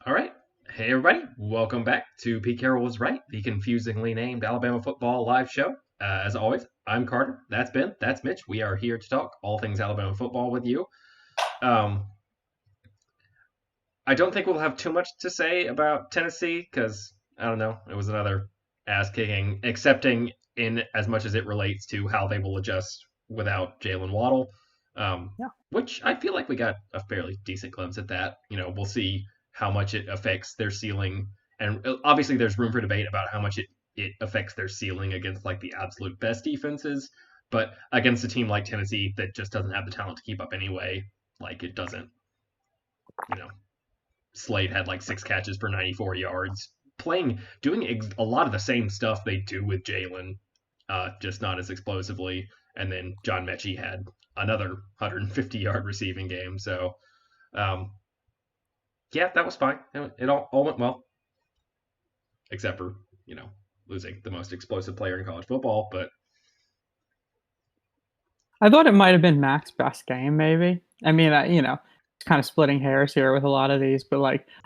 All right. Hey, everybody. Welcome back to Pete Carroll Was Right, the confusingly named Alabama football live show. As always, I'm Carter. That's Ben. That's Mitch. We are here to talk all things Alabama football with you. Um, I don't think we'll have too much to say about Tennessee because, I don't know, it was another ass kicking, excepting in as much as it relates to how they will adjust without Jalen Waddle, Yeah. which I feel like we got a fairly decent glimpse at that. We'll see how much it affects their ceiling. And obviously, there's room for debate about how much it affects their ceiling against like the absolute best defenses. But against a team like Tennessee that just doesn't have the talent to keep up anyway, like it doesn't, you know, Slade had like 6 catches for 94 yards, doing a lot of the same stuff they do with Jalen, just not as explosively. And then John Mechie had another 150-yard receiving game. So, yeah, that was fine. It all went well, except for losing the most explosive player in college football. But I thought it might have been Mac's best game, maybe. I mean, kind of splitting hairs here with a lot of these, but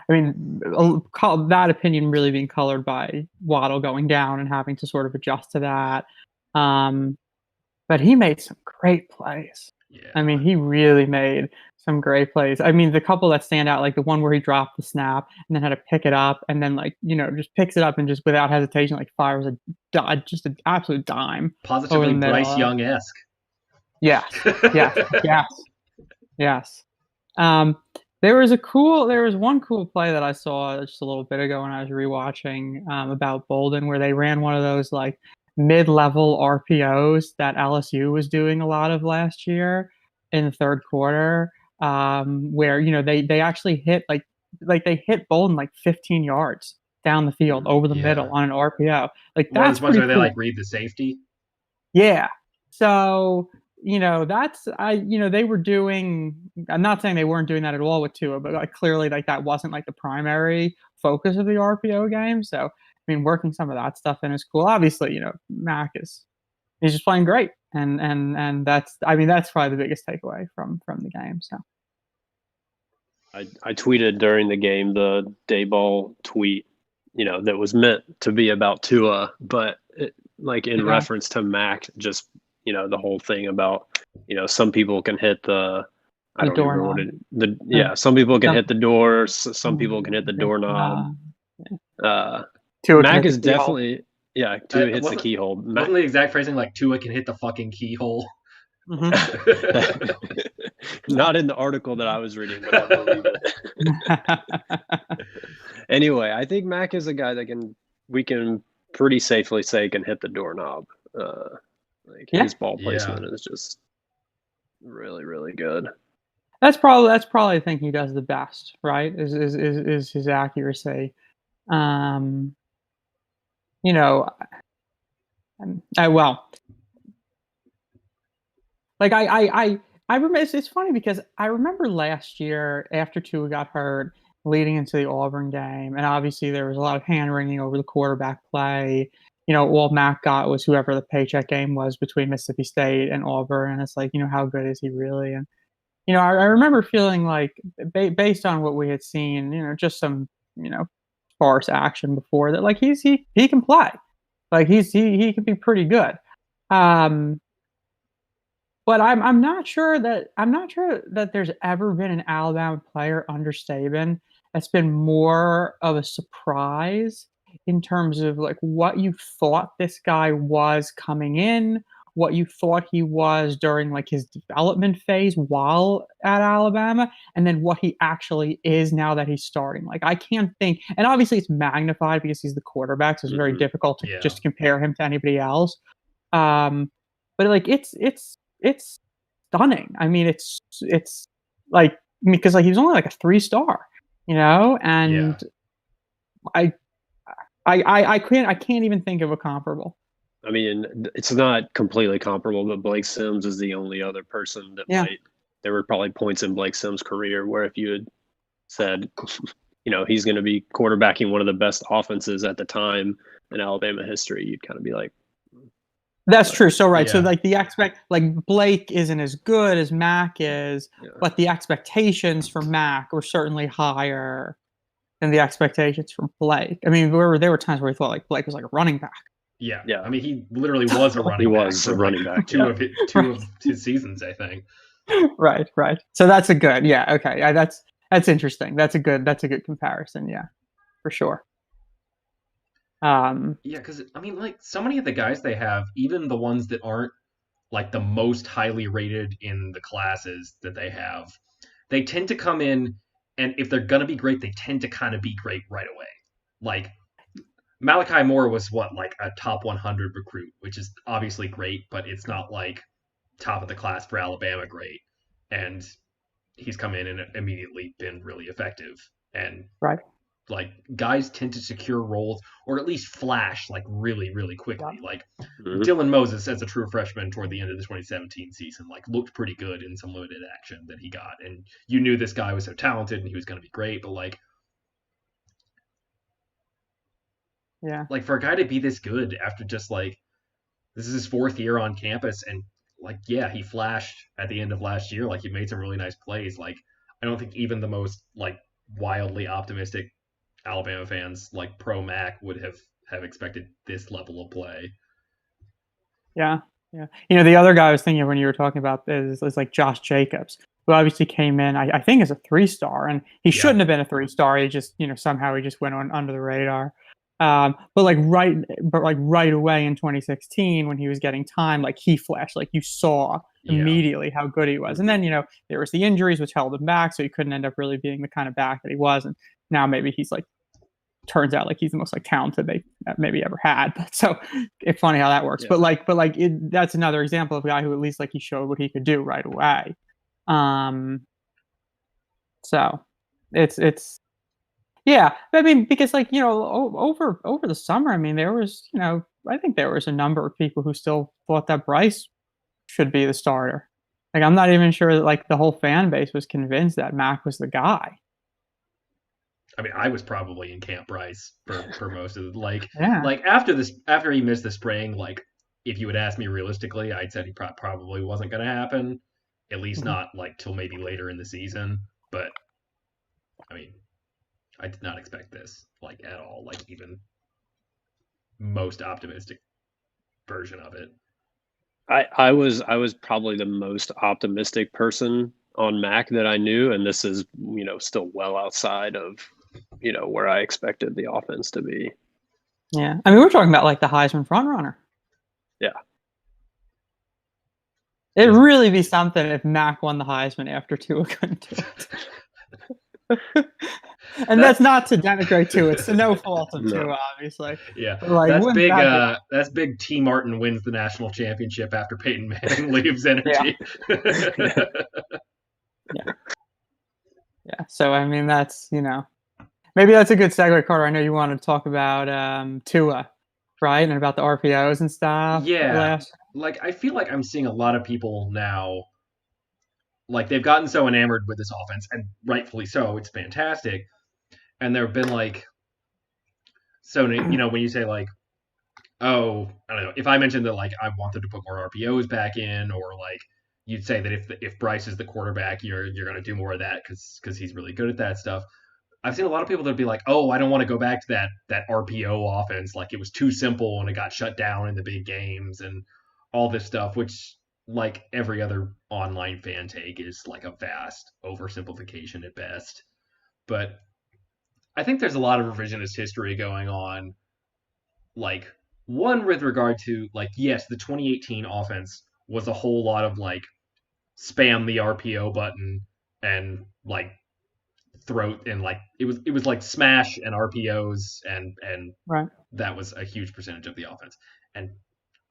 that opinion really being colored by Waddle going down and having to sort of adjust to that. But he made some great plays. yeah, I mean, he really made some great plays. I mean, the couple that stand out, like the one where he dropped the snap and then had to pick it up and then just picks it up and just without hesitation, like fires just an absolute dime over positively the middle. Bryce Young-esque. Yes, yes, yes, yes. There was one cool play that I saw just a little bit ago when I was rewatching about Bolden, where they ran one of those like mid-level RPOs that LSU was doing a lot of last year in the third quarter, where they actually hit they hit Bolden like 15 yards down the field over the middle on an RPO. Like that's ones pretty where they cool. like read the safety. Yeah. So they were doing. I'm not saying they weren't doing that at all with Tua, but like clearly like that wasn't like the primary focus of the RPO game. So I mean, working some of that stuff in is cool. Obviously, Mac he's just playing great, and that's probably the biggest takeaway from the game. So I tweeted during the game the Dayball tweet, that was meant to be about Tua, but in reference to Mac, just the whole thing about some people can hit the I don't remember what it some people can hit the door, some people can hit the doorknob. Mac is definitely Tua hits the keyhole. Wasn't the exact phrasing like Tua can hit the fucking keyhole? Mm-hmm. Not in the article that I was reading, but I believe it. Anyway, I think Mac is a guy that we can pretty safely say can hit the doorknob. His ball placement is just really, really good. That's probably the thing he does the best, right? Is his accuracy. I remember it's funny because I remember last year after Tua got hurt, leading into the Auburn game, and obviously there was a lot of hand wringing over the quarterback play. All Mac got was whoever the paycheck game was between Mississippi State and Auburn, and it's like, how good is he really? And I remember feeling like, based on what we had seen, just some sparse action before that, like he can play, like he can be pretty good. But I'm not sure that there's ever been an Alabama player under Saban that's been more of a surprise in terms of like what you thought this guy was coming in, what you thought he was during like his development phase while at Alabama, and then what he actually is now that he's starting. Like I can't think, and obviously it's magnified because he's the quarterback, so it's very difficult to just compare him to anybody else. But like it's stunning. I mean, it's like because like he's only like a 3-star, and I can't even think of a comparable. I mean, it's not completely comparable, but Blake Sims is the only other person that there were probably points in Blake Sims' career where if you had said, he's going to be quarterbacking one of the best offenses at the time in Alabama history, you'd kind of be like, that's true. So right. So like Blake isn't as good as Mac is, but the expectations for Mac were certainly higher than the expectations from Blake. I mean, there were times where we thought like Blake was like a running back. Yeah. Yeah. I mean, he literally was a running He back was for a running like back. two of his seasons, I think. Right. So that's a good, yeah, okay, yeah, that's interesting. That's a good comparison, yeah, for sure. Yeah, because I mean, like so many of the guys they have, even the ones that aren't like the most highly rated in the classes that they have, they tend to come in, and if they're gonna be great, they tend to kind of be great right away. Like Malachi Moore was what, like a top 100 recruit, which is obviously great, but it's not like top of the class for Alabama great. And he's come in and immediately been really effective. And right. like guys tend to secure roles or at least flash like really, really quickly. Yeah. Like Mhm. Dylan Moses as a true freshman toward the end of the 2017 season, like looked pretty good in some limited action that he got. And you knew this guy was so talented and he was going to be great, but Yeah. like for a guy to be this good after just like this is his fourth year on campus and like yeah, he flashed at the end of last year, like he made some really nice plays. Like I don't think even the most like wildly optimistic Alabama fans like pro Mac would have expected this level of play. Yeah. You know, the other guy I was thinking of when you were talking about is like Josh Jacobs, who obviously came in, I think, as a 3-star, and he Yeah. shouldn't have been a 3-star. He just, somehow he just went on under the radar. But right away in 2016, when he was getting time, like he flashed, like you saw Yeah. immediately how good he was. And then, there was the injuries which held him back, so he couldn't end up really being the kind of back that he was. And now maybe he's like, turns out like he's the most like talented they maybe ever had. So it's funny how that works. Yeah. That's another example of a guy who at least like he showed what he could do right away. So it's yeah. I mean, because like over the summer, I mean, there was I think there was a number of people who still thought that Bryce should be the starter. Like I'm not even sure that like the whole fan base was convinced that Mac was the guy. I mean, I was probably in Camp Bryce for most of the like Yeah. after he missed the spring, like if you had asked me realistically, I'd said he probably wasn't going to happen, at least Mhm. not like till maybe later in the season. But I mean, I did not expect this like at all, like even most optimistic version of it. I was probably the most optimistic person on Mac that I knew, and this is still well outside of where I expected the offense to be. Yeah. I mean, we're talking about like the Heisman frontrunner. Yeah. It'd really be something if Mac won the Heisman after Tua couldn't do it. And that's not to denigrate Tua. It's no fault of Tua, obviously. Yeah, but like, that's big. That that's big. T. Martin wins the national championship after Peyton Manning leaves energy. Yeah. So I mean, that's maybe that's a good segue, Carter. I know you wanted to talk about Tua, right, and about the RPOs and stuff. Yeah, like I feel like I'm seeing a lot of people now. Like they've gotten so enamored with this offense, and rightfully so. It's fantastic, and there have been like, so when you say like, oh, I don't know, if I mentioned that like I wanted to put more RPOs back in, or like you'd say that if Bryce is the quarterback, you're going to do more of that because he's really good at that stuff. I've seen a lot of people that'd be like, oh, I don't want to go back to that RPO offense. Like it was too simple and it got shut down in the big games and all this stuff, which like every other online fan take is like a vast oversimplification at best. But I think there's a lot of revisionist history going on. Like one with regard to like, yes, the 2018 offense was a whole lot of like spam the RPO button and like throw and like it was like smash and RPOs and right. That was a huge percentage of the offense. And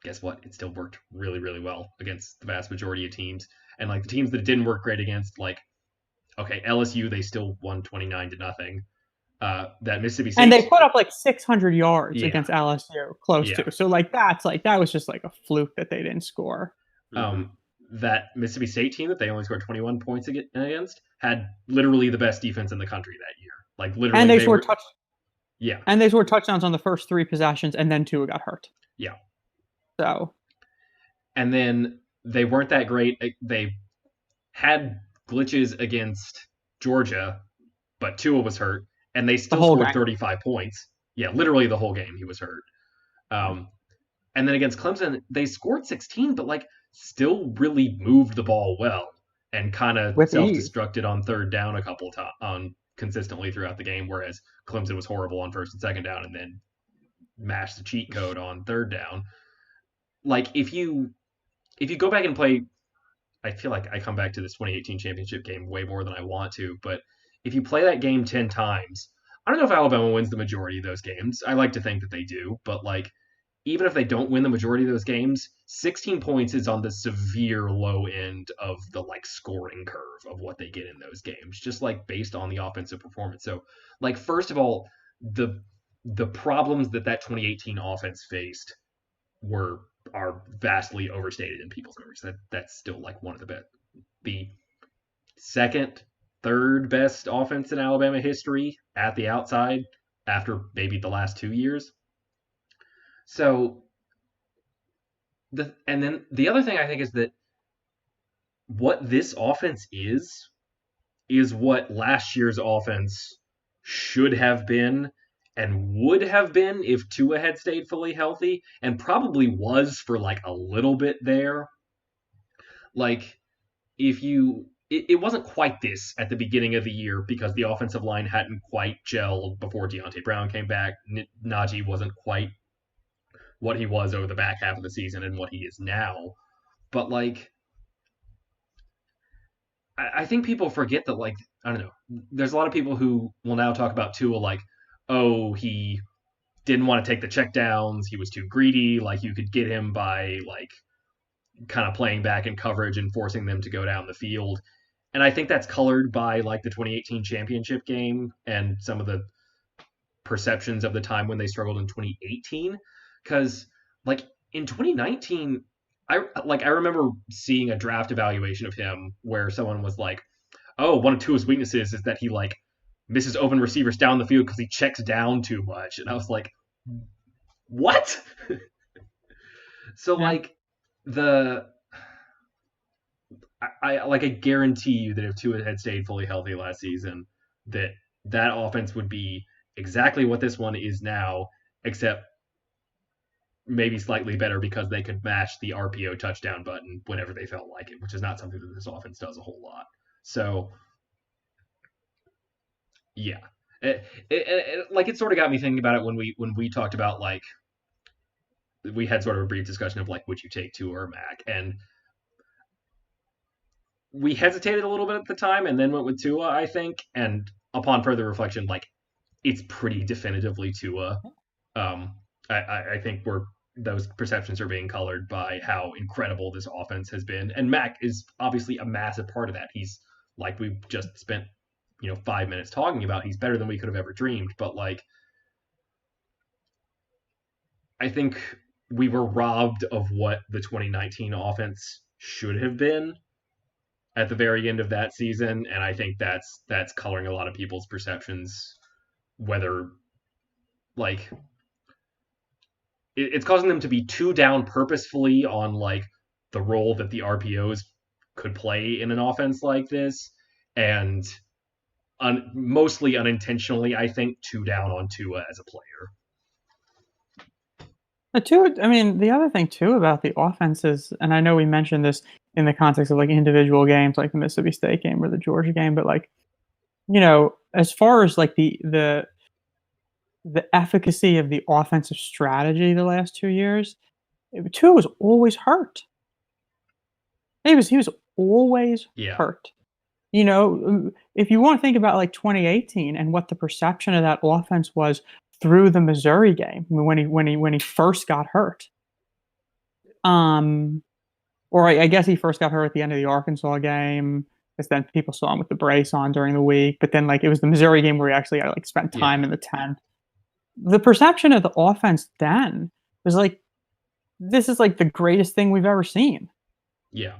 guess what? It still worked really, really well against the vast majority of teams. And like the teams that it didn't work great against, like okay, LSU, they still won 29-0. That Mississippi State, and they put up like 600 yards Yeah. against LSU, close Yeah. to. So like that was just like a fluke that they didn't score. That Mississippi State team that they only scored 21 points against had literally the best defense in the country that year. Like literally, And they scored Yeah. And they scored touchdowns on the first 3 possessions, and then Tua got hurt. Yeah. So. And then they weren't that great. They had glitches against Georgia, but Tua was hurt. and they still scored 35 points. Yeah, literally the whole game he was hurt. And then against Clemson, they scored 16, but like still really moved the ball well and kind of self-destructed on third down a couple of times consistently throughout the game, whereas Clemson was horrible on first and second down and then mashed the cheat code on third down. Like if you go back and play, I feel like I come back to this 2018 championship game way more than I want to, but if you play that game 10 times, I don't know if Alabama wins the majority of those games. I like to think that they do, but like even if they don't win the majority of those games, 16 points is on the severe low end of the like scoring curve of what they get in those games, just like based on the offensive performance. So like, first of all, the problems that 2018 offense faced are vastly overstated in people's memories. That's still like one of the second, third best offense in Alabama history at the outside after maybe the last 2 years. So, and then the other thing I think is that what this offense is what last year's offense should have been and would have been if Tua had stayed fully healthy, and probably was for like a little bit there. Like, it wasn't quite this at the beginning of the year because the offensive line hadn't quite gelled before Deontay Brown came back. Najee wasn't quite what he was over the back half of the season and what he is now. But like, I think people forget that, like, I don't know, there's a lot of people who will now talk about Tua like, oh, he didn't want to take the checkdowns, he was too greedy, like you could get him by like kind of playing back in coverage and forcing them to go down the field. And I think that's colored by like the 2018 championship game and some of the perceptions of the time when they struggled in 2018. Because like in 2019, I remember seeing a draft evaluation of him where someone was like, oh, one of Tua's weaknesses is that he like misses open receivers down the field because he checks down too much. And I was like, what? So yeah. Like I guarantee you that if Tua had stayed fully healthy last season, that offense would be exactly what this one is now, except maybe slightly better because they could match the RPO touchdown button whenever they felt like it, which is not something that this offense does a whole lot. So, yeah, it sort of got me thinking about it when we talked about, like, we had sort of a brief discussion of like, would you take Tua or Mac? And we hesitated a little bit at the time and then went with Tua, I think. And upon further reflection, like, it's pretty definitively Tua. I think those perceptions are being colored by how incredible this offense has been. And Mac is obviously a massive part of that. He's, like we've just spent, 5 minutes talking about, he's better than we could have ever dreamed. But like, I think we were robbed of what the 2019 offense should have been at the very end of that season. And I think that's coloring a lot of people's perceptions, whether like it's causing them to be too down purposefully on like the role that the RPOs could play in an offense like this, and mostly unintentionally, I think, too down on Tua as a player. The other thing too about the offense is, and I know we mentioned this in the context of like individual games, like the Mississippi State game or the Georgia game, but like, as far as like the efficacy of the offensive strategy the last 2 years, Tua was always hurt. He was always hurt. If you want to think about like 2018 and what the perception of that offense was through the Missouri game when he first got hurt, or I guess he first got hurt at the end of the Arkansas game, because then people saw him with the brace on during the week. But then like it was the Missouri game where he actually like spent time in the 10. The perception of the offense then was like, this is like the greatest thing we've ever seen. Yeah.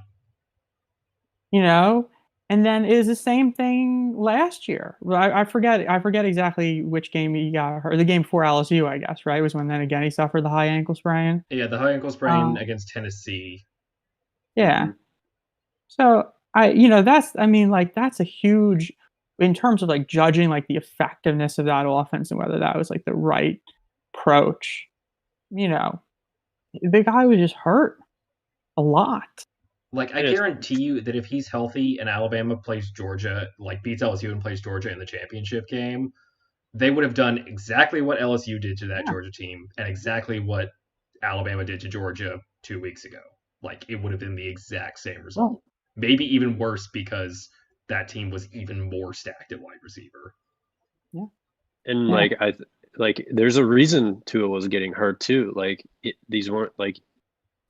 And then it was the same thing last year. I forget exactly which game he got hurt. The game before LSU, I guess, right? Was when then again he suffered the high ankle sprain. Yeah, the high ankle sprain against Tennessee. Yeah. So that's a huge in terms of like judging like the effectiveness of that offense and whether that was like the right approach, you know, the guy was just hurt a lot. Like, I And it's guarantee you that if he's healthy and Alabama plays Georgia, like beats LSU and plays Georgia in the championship game, they would have done exactly what LSU did to that Yeah. Georgia team and exactly what Alabama did to Georgia 2 weeks ago. Like, it would have been the exact same result. Well, Maybe even worse because that team was even more stacked at wide receiver. yeah. and Yeah. like there's a reason Tua was getting hurt too. Like these weren't like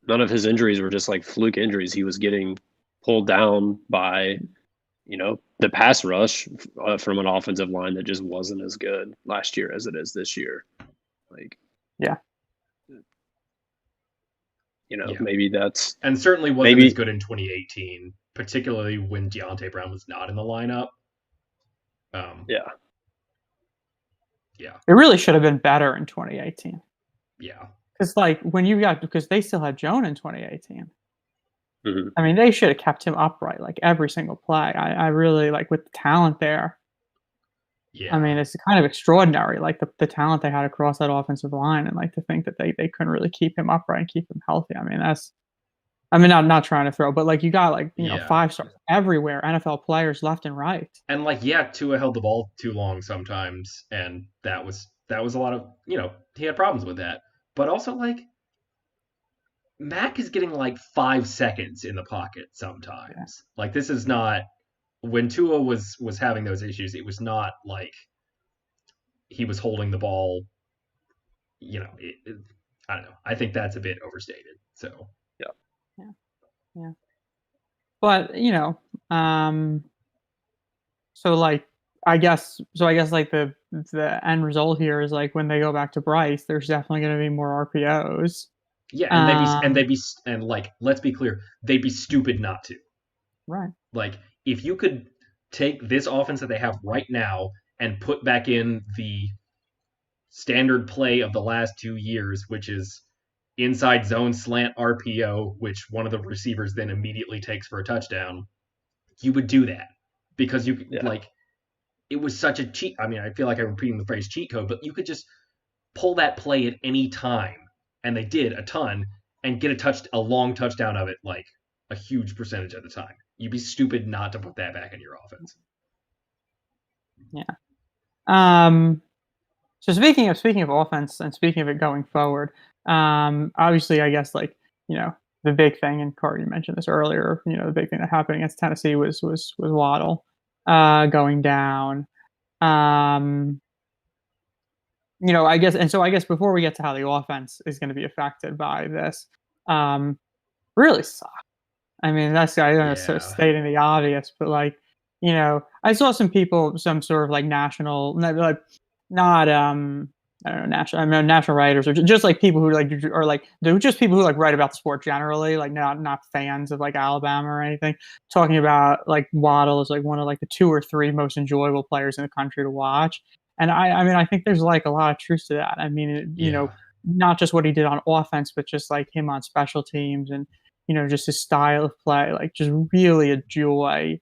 none of his injuries were just like fluke injuries. He was getting pulled down by the pass rush from an offensive line that just wasn't as good last year as it is this year. Like, Yeah. Yeah. maybe that's And certainly wasn't as good in 2018, particularly when Deontay Brown was not in the lineup. Yeah. It really should have been better in 2018. Yeah. Because because they still had Joan in 2018. Mhm. I mean, they should have kept him upright like every single play. I really like with the talent there. Yeah. I mean, it's kind of extraordinary, like the talent they had across that offensive line, and like to think that they couldn't really keep him upright and keep him healthy. I mean, not trying to throw, but like you got like Yeah. 5-stars everywhere, NFL players left and right. And like, yeah, Tua held the ball too long sometimes, and that was a lot of he had problems with that. But also like Mac is getting like 5 seconds in the pocket sometimes. Yeah. Like this is not when Tua was having those issues. It was not like he was holding the ball. I don't know. I think that's a bit overstated. So Yeah. But so like I guess like the end result here is like when they go back to Bryce, there's definitely going to be more RPOs. yeah, and like let's be clear, they'd be stupid not to. Right. Like if you could take this offense that they have right now and put back in the standard play of the last 2 years, which is inside zone slant RPO, which one of the receivers then immediately takes for a touchdown, you would do that because like it was such a cheat. I mean, I feel like I'm repeating the phrase cheat code, but you could just pull that play at any time, and they did a ton, and get a long touchdown of it, like a huge percentage of the time. You'd be stupid not to put that back in your offense. Yeah. So speaking of offense and speaking of it going forward, obviously I guess like the big thing, and Carter, you mentioned this earlier. The big thing that happened against Tennessee was Waddle going down. I guess before we get to how the offense is going to be affected by this, really sucks. I mean, that's stating the obvious, but like, I saw some people, some sort of like national, like not I don't know, national writers, or just like people who like are like they're just people who like write about the sport generally, like not fans of like Alabama or anything, talking about like Waddle is like one of like the 2 or 3 most enjoyable players in the country to watch. And I mean, I think there's like a lot of truth to that. I mean, not just what he did on offense, but just like him on special teams and, just his style of play, like just really a joy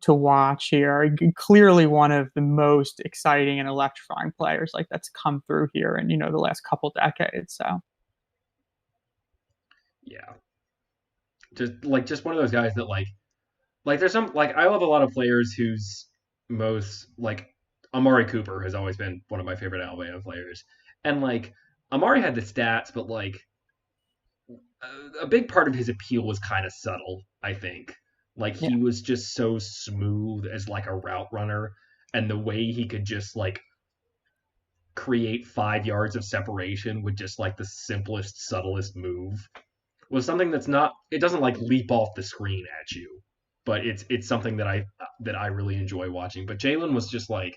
to watch here. Clearly one of the most exciting and electrifying players like that's come through here in, the last couple decades. So. Yeah. Just one of those guys that like there's some like I love a lot of players whose most like Amari Cooper has always been one of my favorite Alabama players. And like Amari had the stats, but like a big part of his appeal was kind of subtle, I think. Like he was just so smooth as like a route runner, and the way he could just like create 5 yards of separation with just like the simplest, subtlest move was something it doesn't like leap off the screen at you, but it's something that I really enjoy watching. But Jalen was just like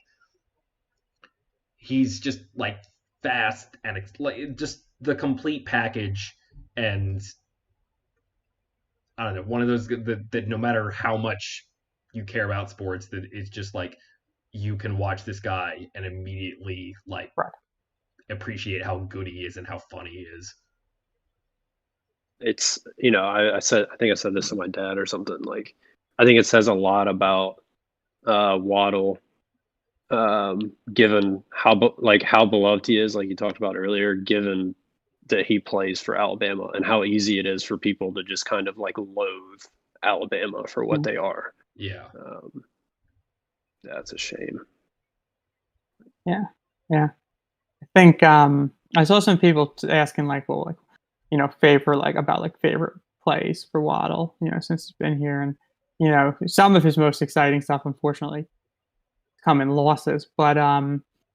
he's just like fast and like just the complete package, and I don't know, one of those that no matter how much you care about sports, that it's just like you can watch this guy and immediately like appreciate how good he is and how funny he is. It's I think I said this to my dad or something. Like I think it says a lot about Waddle given how beloved he is, like you talked about earlier, given that he plays for Alabama and how easy it is for people to just kind of like loathe Alabama for what they are. Yeah. That's a shame. Yeah. I think I saw some people asking like, well, like, favorite plays for Waddle, since he's been here, and some of his most exciting stuff, unfortunately, come in losses. But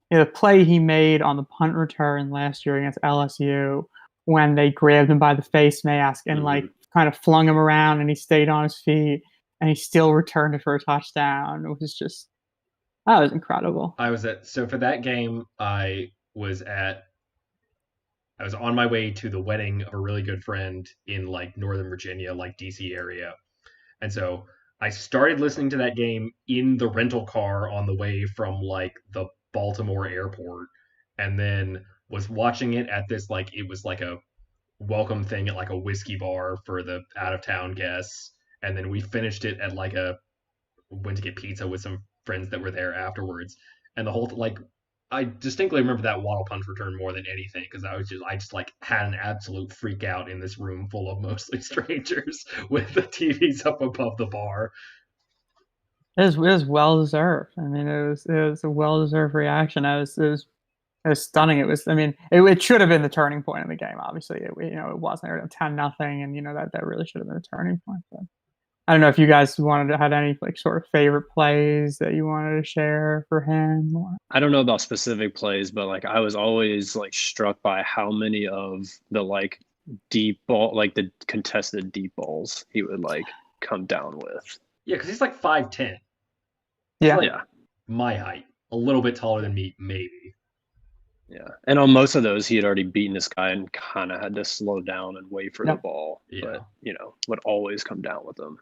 the play he made on the punt return last year against LSU, when they grabbed him by the face mask and like kind of flung him around, and he stayed on his feet, and he still returned it for a touchdown. It was just that was incredible. So for that game, I was on my way to the wedding of a really good friend in like Northern Virginia, like DC area. And so I started listening to that game in the rental car on the way from like the Baltimore airport, and then was watching it at this, like, it was like a welcome thing at like a whiskey bar for the out of town guests. And then we finished it at like went to get pizza with some friends that were there afterwards. And the whole, like, I distinctly remember that Waddle punt return more than anything, because I just like had an absolute freak out in this room full of mostly strangers with the TVs up above the bar. It was well deserved. I mean, it was a well deserved reaction. It was stunning. It should have been the turning point in the game. Obviously, it wasn't. It was 10-0, and that really should have been the turning point. But I don't know if you guys had any like sort of favorite plays that you wanted to share for him. I don't know about specific plays, but like I was always like struck by how many of the like deep ball, like the contested deep balls, he would like come down with. Yeah, because he's like 5'10". Yeah, like my height, a little bit taller than me, maybe. Yeah, and on most of those, he had already beaten this guy and kind of had to slow down and wait for the ball. Yeah. But would always come down with them.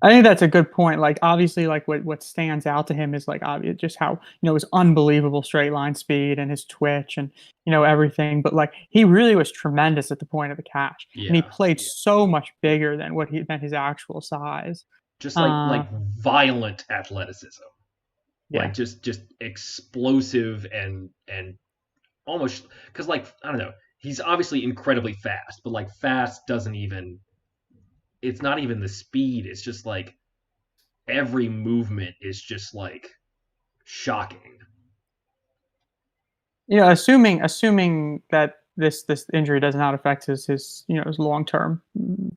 I think that's a good point. Like, obviously, like what stands out to him is like obvious just how his unbelievable straight line speed and his twitch and everything. But like he really was tremendous at the point of the catch, and he played so much bigger than his actual size. Just like violent athleticism, like just explosive and almost, because like I don't know, he's obviously incredibly fast, but like fast doesn't even. It's not even the speed. It's just like every movement is just like shocking. Assuming that this injury does not affect his long term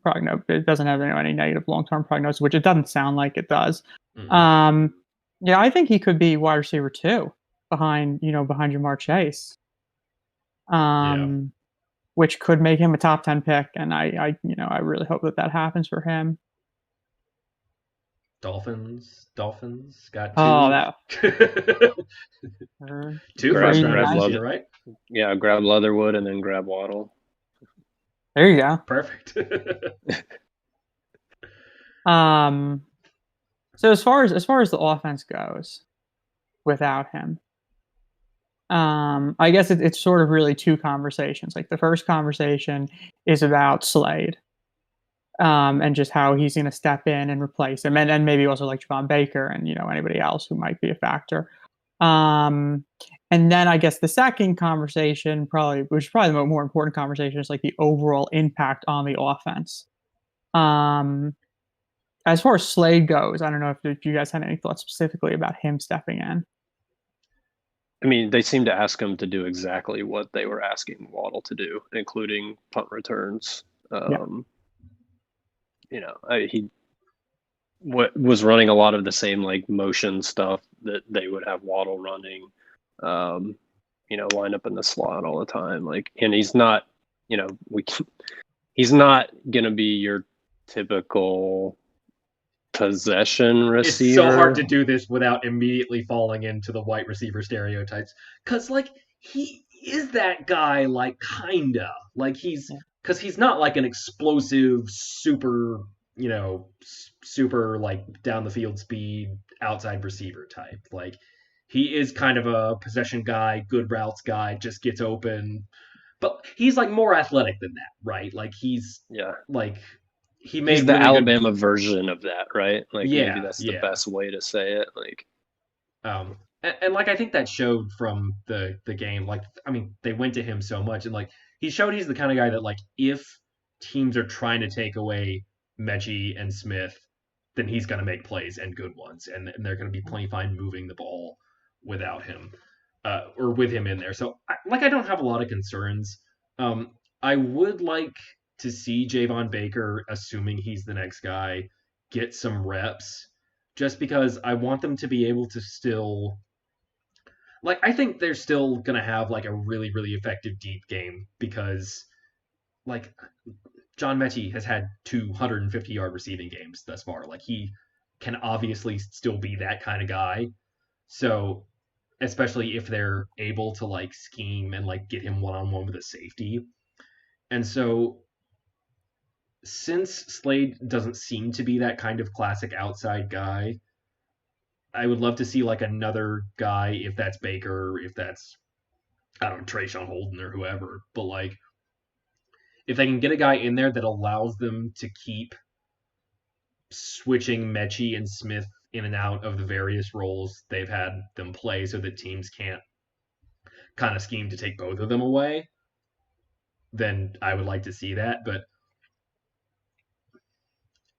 prognosis. It doesn't have any negative long term prognosis, which it doesn't sound like it does. Mm-hmm. I think he could be wide receiver 2 behind Jamar Chase. Which could make him a top 10 pick, and I really hope that happens for him. Dolphins got 2. Oh, that 2 first rounders, right? Yeah, grab Leatherwood and then grab Waddle. There you go. Perfect. So as far as the offense goes, without him, I guess it's sort of really 2 conversations. Like the first conversation is about Slade, and just how he's going to step in and replace him, and maybe also like Javon Baker and anybody else who might be a factor. And then I guess the second conversation, which is probably the more important conversation, is like the overall impact on the offense. As far as Slade goes, I don't know if you guys had any thoughts specifically about him stepping in. I mean, they seem to ask him to do exactly what they were asking Waddle to do, including punt returns. He was running a lot of the same like motion stuff that they would have Waddle running. Line up in the slot all the time. Like, and he's not, he's not gonna be your typical possession receiver. It's so hard to do this without immediately falling into the white receiver stereotypes, because like he is that guy, like kinda like because he's not like an explosive super like down the field speed outside receiver type. Like he is kind of a possession guy, good routes guy, just gets open, but he's like more athletic than that, right? Like he's like he's the Alabama version of that, right? Like maybe that's the best way to say it. Like, and like I think that showed from the game. Like I mean, they went to him so much, and like he showed he's the kind of guy that like if teams are trying to take away Mechie and Smith, then he's gonna make plays and good ones, and they're gonna be plenty fine moving the ball without him, or with him in there. So I don't have a lot of concerns. I would like to see Javon Baker, assuming he's the next guy, get some reps, just because I want them to be able to still like I think they're still gonna have like a really really effective deep game because like John Mechie has had 250-yard receiving games thus far. Like he can obviously still be that kind of guy. So especially if they're able to like scheme and like get him one on one with a safety. And so since Slade doesn't seem to be that kind of classic outside guy, I would love to see like another guy, if that's Baker, if that's I don't know, Trayshawn Holden or whoever, but like if they can get a guy in there that allows them to keep switching Mechie and Smith in and out of the various roles they've had them play so that teams can't kind of scheme to take both of them away, then I would like to see that. But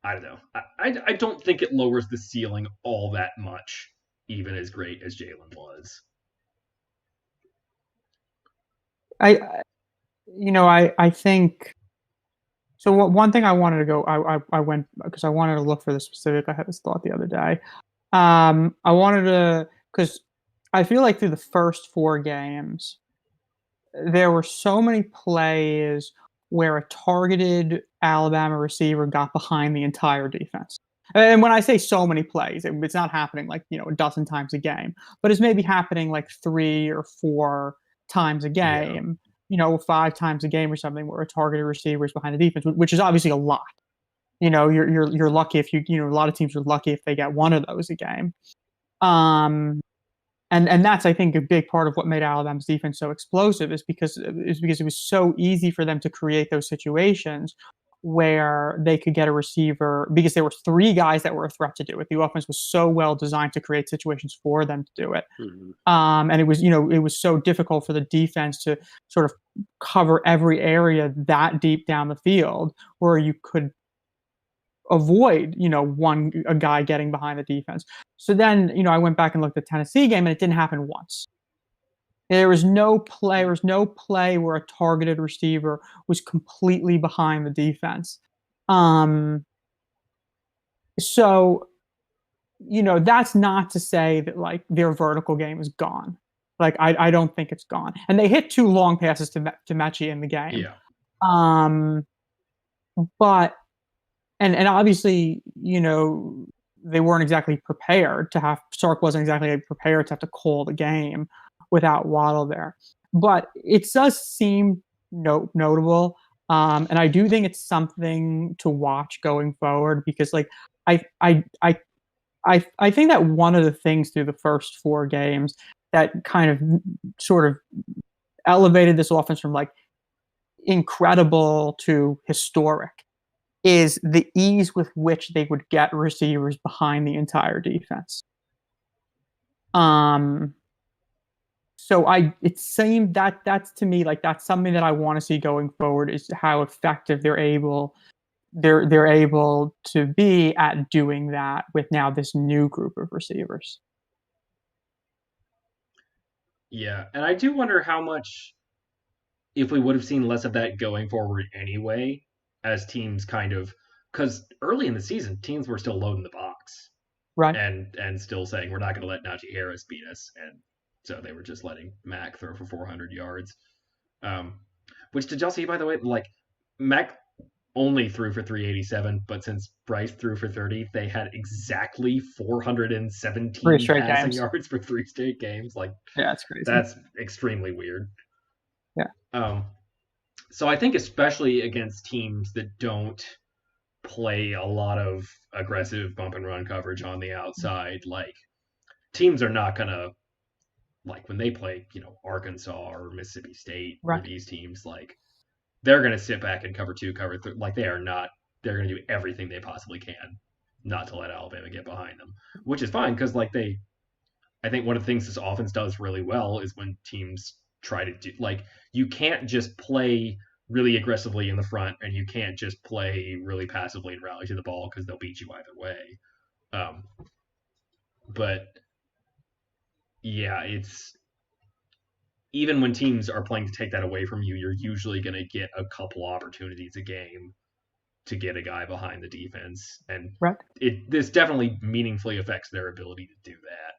I don't know. I don't think it lowers the ceiling all that much, even as great as Jalen was. I think so. One thing I wanted to go, I went because I wanted to look for the specific. I had this thought the other day. I wanted to because I feel like through the first 4 games, there were so many plays where a targeted Alabama receiver got behind the entire defense. And when I say so many plays, it's not happening like, a dozen times a game, but it's maybe happening like 3 or 4 times a game, 5 times a game or something where a targeted receiver is behind the defense, which is obviously a lot. You're lucky if a lot of teams are lucky if they get one of those a game. And that's, I think, a big part of what made Alabama's defense so explosive is because it was so easy for them to create those situations where they could get a receiver because there were 3 guys that were a threat to do it. The offense was so well designed to create situations for them to do it. Mm-hmm. And it was so difficult for the defense to sort of cover every area that deep down the field where you could avoid, a guy getting behind the defense. So then, I went back and looked at the Tennessee game, and it didn't happen once. There was no play where a targeted receiver was completely behind the defense. So, that's not to say that like their vertical game is gone. Like I don't think it's gone. And they hit 2 long passes to Mechie in the game. Yeah. But and obviously, they weren't exactly prepared to have Sark wasn't exactly prepared to have to call the game without Waddle there. But it does seem notable. And I do think it's something to watch going forward because like I think that one of the things through the first 4 games that kind of sort of elevated this offense from like incredible to historic is the ease with which they would get receivers behind the entire defense. So it seemed that's to me like that's something that I want to see going forward is how effective they're able to be at doing that with now this new group of receivers. Yeah, and I do wonder how much if we would have seen less of that going forward anyway, as teams kind of because early in the season teams were still loading the box, right, and still saying we're not going to let Najee Harris beat us, and so they were just letting Mac throw for 400 yards. Which did y'all see, by the way? Like Mac only threw for 387, but since Bryce threw for 30, they had exactly 417 passing yards for 3 straight games. Like, yeah, that's crazy. That's extremely weird. Yeah. So I think especially against teams that don't play a lot of aggressive bump and run coverage on the outside, like teams are not gonna like when they play, Arkansas or Mississippi State or these teams, like they're gonna sit back and cover 2, cover 3. Like they're gonna do everything they possibly can not to let Alabama get behind them, which is fine because like they I think one of the things this offense does really well is when teams try to do like you can't just play really aggressively in the front and you can't just play really passively and rally to the ball because they'll beat you either way. Um, but yeah, it's even when teams are playing to take that away from you, you're usually going to get a couple opportunities a game to get a guy behind the defense, and Right. this definitely meaningfully affects their ability to do that.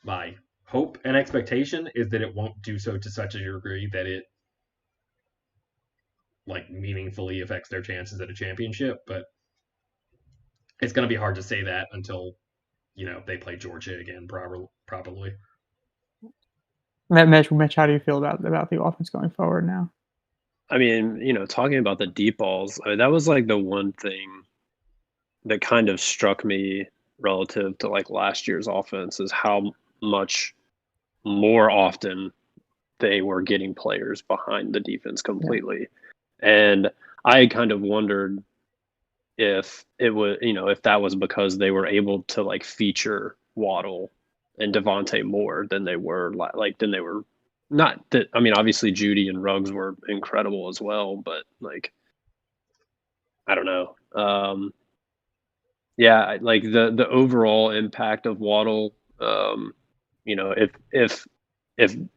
My hope and expectation is that it won't do so to such a degree that it like meaningfully affects their chances at a championship, but it's going to be hard to say that until they play Georgia again properly. Mitch, how do you feel about the offense going forward now? I mean, talking about the deep balls, that was like the one thing that kind of struck me relative to like last year's offense is how much more often they were getting players behind the defense completely. Yeah. And I kind of wondered if it was, if that was because they were able to like feature Waddle and Devontae more than they were not that. I mean, obviously Judy and Ruggs were incredible as well, but like, I don't know. Yeah, like the overall impact of Waddle. If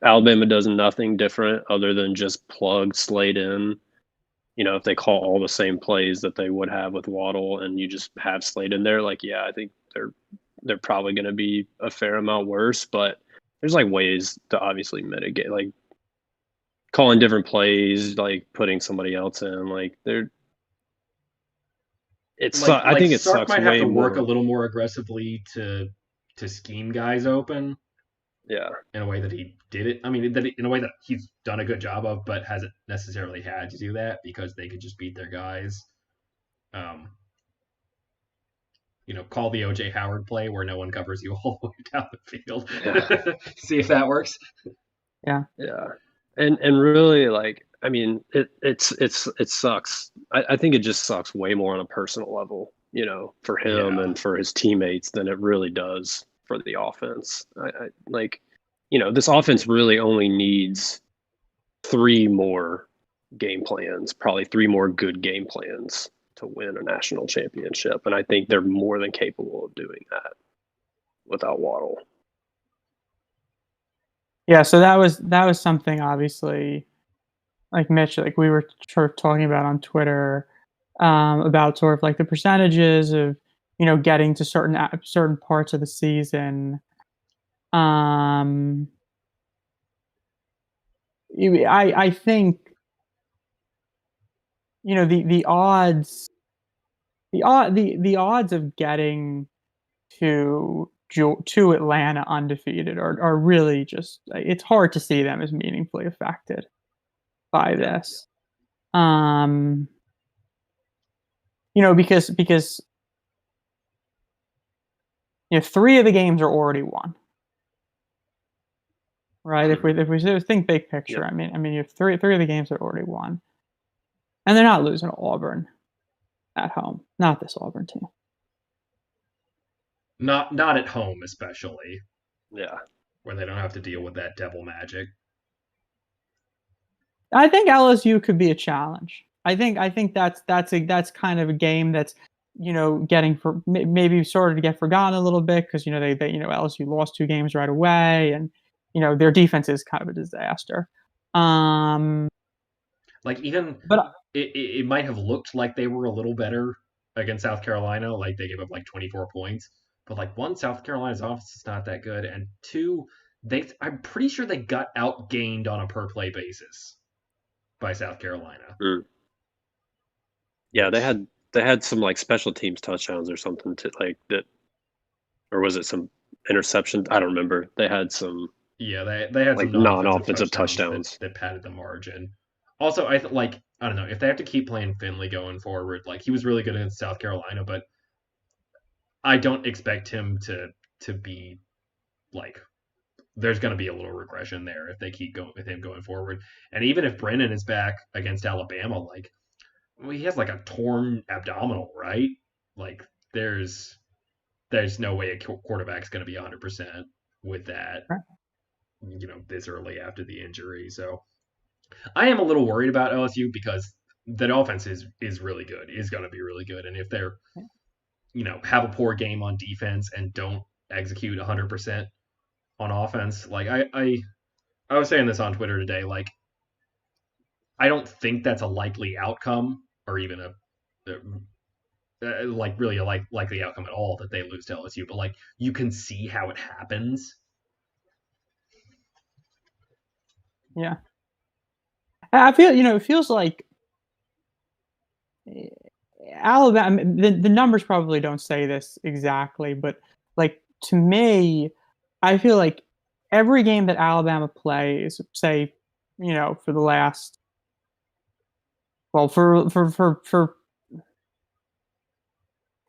Alabama does nothing different other than just plug Slade in, if they call all the same plays that they would have with Waddle and you just have Slade in there, like, yeah, I think they're probably going to be a fair amount worse, but there's like ways to obviously mitigate, like calling different plays, like putting somebody else in, like I think it Sark sucks might have way to work more. a little more aggressively to scheme guys open. Yeah. In a way that he did it. I mean, in a way that he's done a good job of, but hasn't necessarily had to do that because they could just beat their guys. Call the OJ Howard play where no one covers you all the way down the field. Yeah. See if that works. Yeah. Yeah. And really, like, I mean, it sucks. I think it just sucks way more on a personal level, for him and for his teammates than it really does for the offense. I like, this offense really only needs 3 more game plans, probably 3 more good game plans to win a national championship. And I think they're more than capable of doing that without Waddle. Yeah, so that was something obviously, like Mitch, like we were sort of talking about on Twitter, about sort of like the percentages of getting to certain parts of the season. I think the odds the odds of getting to Atlanta undefeated are really just, it's hard to see them as meaningfully affected by this. Because 3 of the games are already won. Right? If we think big picture, yep. I mean, you have 3 of the games are already won. And they're not losing to Auburn at home. Not this Auburn team. Not at home, especially. Yeah. Where they don't have to deal with that devil magic. I think LSU could be a challenge. I think that's kind of a game that's getting for maybe sort of to get forgotten a little bit because they LSU lost 2 games right away and their defense is kind of a disaster. Like even, but it might have looked like they were a little better against South Carolina, like they gave up like 24 points. But like 1, South Carolina's offense is not that good, and 2, I'm pretty sure they got outgained on a per play basis by South Carolina. Mm. Yeah, they had some like special teams touchdowns or something to like that, or was it some interception? I don't remember. They had some. Yeah, they had like some non-offensive touchdowns that padded the margin. Also, I don't know if they have to keep playing Finley going forward. Like he was really good against South Carolina, but I don't expect him to be like. There's going to be a little regression there if they keep going with him going forward. And even if Brennan is back against Alabama, like he has like a torn abdominal, right? Like there's there's no way a quarterback's going to be 100% with that, Right. this early after the injury. So I am a little worried about LSU because that offense is really good, is going to be really good. And if they're, have a poor game on defense and don't execute 100% on offense, like I was saying this on Twitter today, like I don't think that's a likely outcome or even like really a likely outcome at all that they lose to LSU, but like you can see how it happens. Yeah. I feel, it feels like Alabama, the numbers probably don't say this exactly, but like to me, I feel like every game that Alabama plays, say, for the last, well, for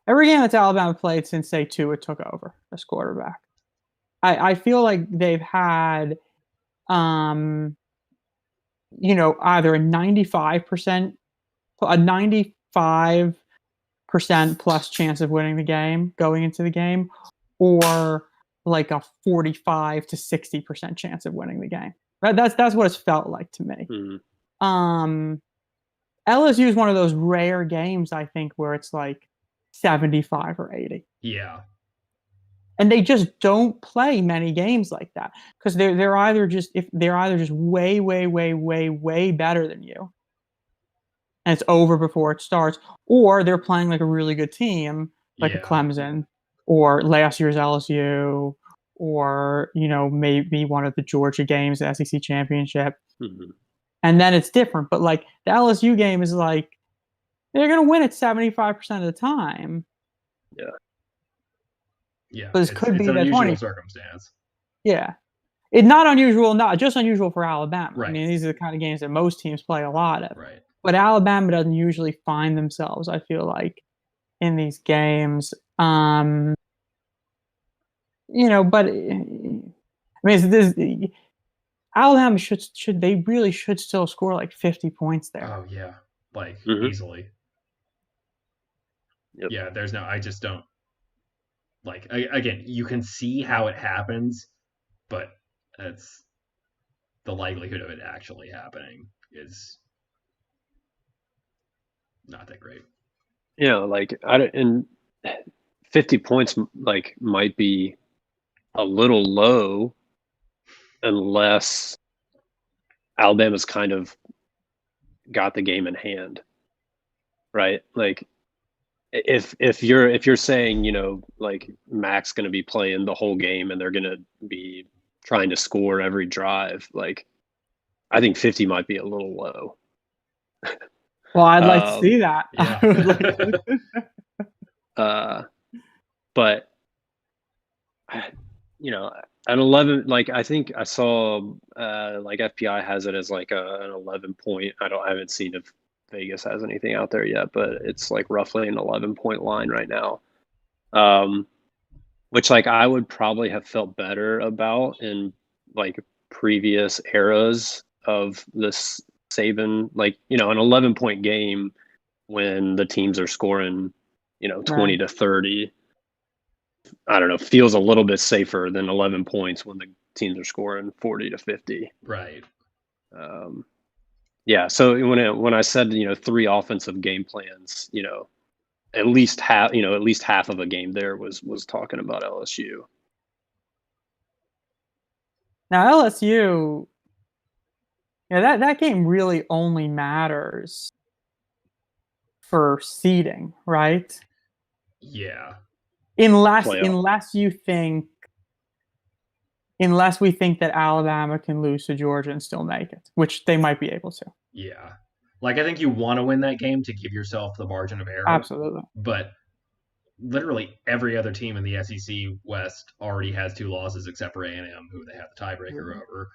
every game that's Alabama played since say Tua took over as quarterback, I feel like they've had, either a 95%, a 95% plus chance of winning the game going into the game, or like a 45 to 60% chance of winning the game. That's what it's felt like to me. Mm-hmm. LSU is one of those rare games, I think, where it's like 75 or 80. Yeah. And they just don't play many games like that because they're either just way, way, way, way, way better than you, and it's over before it starts, or they're playing like a really good team, like a Clemson, or last year's LSU, or maybe one of the Georgia games, the SEC championship, and then it's different. But like the LSU game is like they're going to win it 75% of the time. Yeah, but this could be an the unusual 20 circumstance. Yeah. It's not unusual, not just unusual for Alabama. Right. I mean, these are the kind of games that most teams play a lot of. Right. But Alabama doesn't usually find themselves, I feel like, in these games. But I mean, Alabama should they really should still score like 50 points there. Oh yeah, like easily. Yep. Yeah, I just don't like. Again, you can see how it happens, but it's the likelihood of it actually happening is not that great. Yeah, like and 50 points like might be a little low unless Alabama's kind of got the game in hand, right? Like if you're saying like Mac's going to be playing the whole game and they're going to be trying to score every drive, like I think 50 might be a little low. Well, I'd like to see that. Yeah. But at 11, like I think I saw like FPI has it as like an 11 point. I haven't seen if Vegas has anything out there yet, but it's like roughly an 11-point line right now. Which like I would probably have felt better about in like previous eras of this Saban, like an 11-point game when the teams are scoring 20 to 30. I don't know, feels a little bit safer than 11 points when the teams are scoring 40 to 50. Right. Yeah. So when I said, 3 offensive game plans, at least half of a game there was talking about LSU. Now LSU, that game really only matters for seeding, right? Yeah. Unless we think that Alabama can lose to Georgia and still make it, which they might be able to. Yeah. Like I think you want to win that game to give yourself the margin of error. Absolutely. But literally every other team in the SEC West already has 2 losses except for A&M, who they have the tiebreaker over.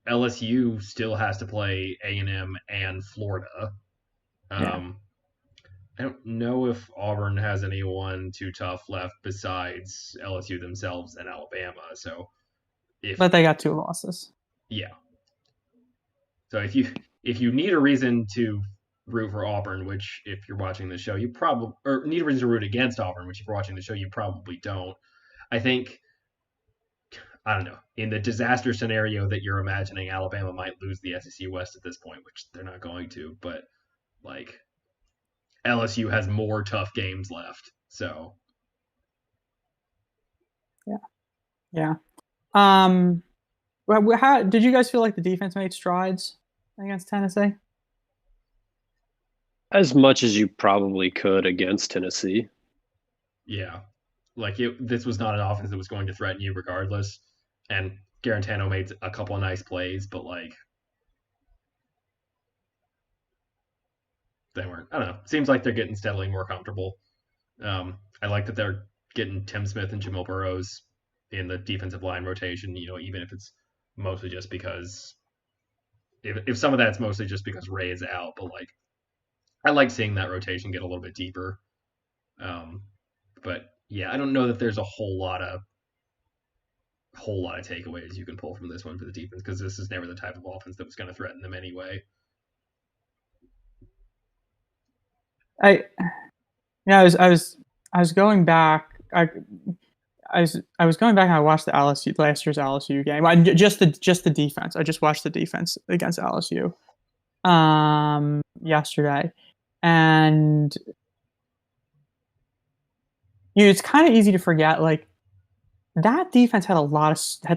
LSU still has to play A&M and Florida. I don't know if Auburn has anyone too tough left besides LSU themselves and Alabama. But they got 2 losses. Yeah. So if you need a reason to root for Auburn, which if you're watching the show, you probably or need a reason to root against Auburn, which if you're watching the show, you probably don't. I think I don't know. In the disaster scenario that you're imagining, Alabama might lose the SEC West at this point, which they're not going to, but like LSU has more tough games left. So Yeah. How did you guys feel like the defense made strides against Tennessee? As much as you probably could against Tennessee. yeah, like this was not an offense that was going to threaten you regardless. And Garantano made a couple of nice plays, but like they weren't. I don't know. Seems like they're getting steadily more comfortable. I like that they're getting Tim Smith and Jamil Burrows in the defensive line rotation. Even if it's mostly just because if some of that's mostly just because Ray is out, but like I like seeing that rotation get a little bit deeper. But yeah, I don't know that there's a whole lot of takeaways you can pull from this one for the defense because this is never the type of offense that was going to threaten them anyway. I was going back. I was going back and I watched the last year's LSU game. Just the defense. I just watched the defense against LSU yesterday, and it's kind of easy to forget like that defense had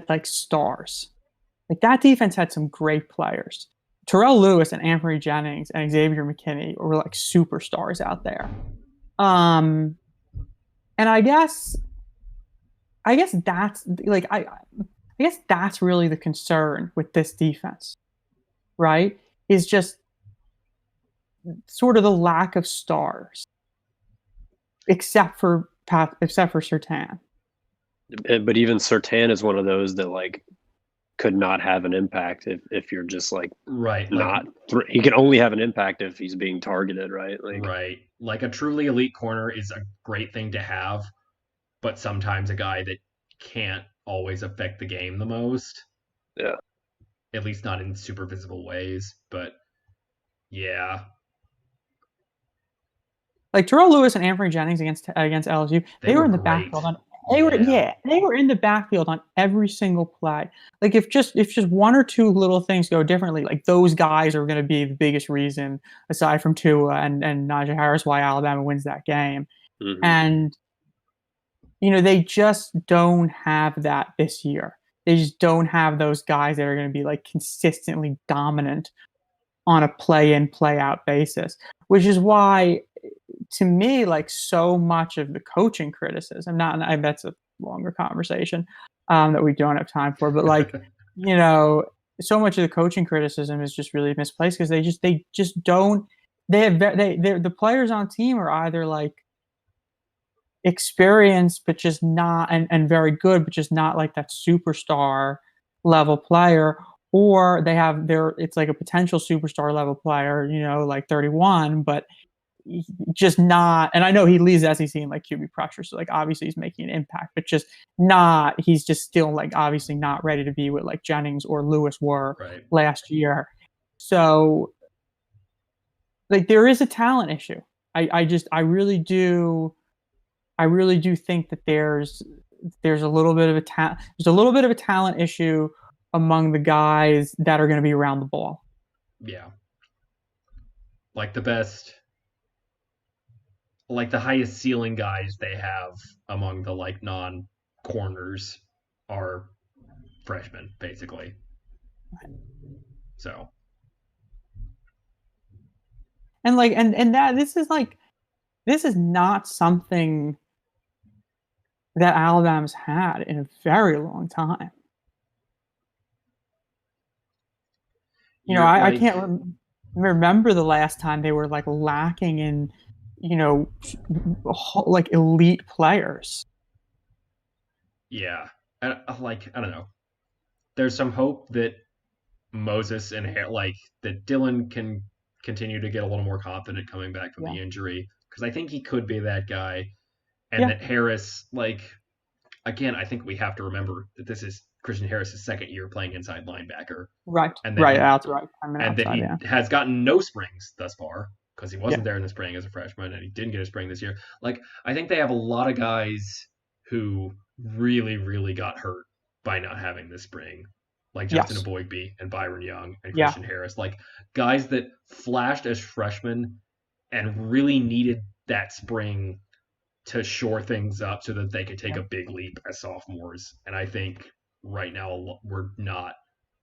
like stars. Like that defense had some great players. Terrell Lewis and Anthony Jennings and Xavier McKinney were like superstars out there. And I guess that's like I guess that's really the concern with this defense, right? Is just sort of the lack of stars, except for Surtain. But even Surtain is one of those that like could not have an impact if you're just like right. Not he can only have an impact if he's being targeted, right? Like right. Like a truly elite corner is a great thing to have, but sometimes a guy that can't always affect the game the most. Yeah. At least not in super visible ways. But yeah. Like Terrell Lewis and Anthony Jennings against LSU, they were in the backfield on they were in the backfield on every single play. Like if just one or two little things go differently, like those guys are going to be the biggest reason, aside from Tua and Najee Harris, why Alabama wins that game. Mm-hmm. And they just don't have that this year. They just don't have those guys that are going to be like consistently dominant on a play in, play out basis, which is why, to me, like so much of the coaching criticism, that's a longer conversation that we don't have time for, but like, so much of the coaching criticism is just really misplaced because they just don't, the players on team are either like experienced, but just not, and very good, but just not like that superstar level player, or it's like a potential superstar level player, like 31, but just not. And I know he leads the SEC in like QB pressure, so like obviously he's making an impact, but he's just still like obviously not ready to be what like Jennings or Lewis were last year. So like there is a talent issue. I really do think that there's a little bit of a talent issue among the guys that are going to be around the ball. Yeah. Like the highest ceiling guys they have among the like non-corners are freshmen, basically. So. And like, and that this is not something that Alabama's had in a very long time. I can't remember the last time they were like lacking in, like elite players. Yeah. I don't know. There's some hope that Moses and that Dylan can continue to get a little more confident coming back from the injury, because I think he could be that guy. And that Harris, like, again, I think we have to remember that this is Christian Harris's second year playing inside linebacker. Right. And that's right. And that he has gotten no springs thus far. because he wasn't there in the spring as a freshman and he didn't get a spring this year. Like, I think they have a lot of guys who really, really got hurt by not having this spring, like Justin Yes. Aboigbe and Byron Young and Yeah. Christian Harris, like guys that flashed as freshmen and really needed that spring to shore things up so that they could take a big leap as sophomores. And I think right now we're not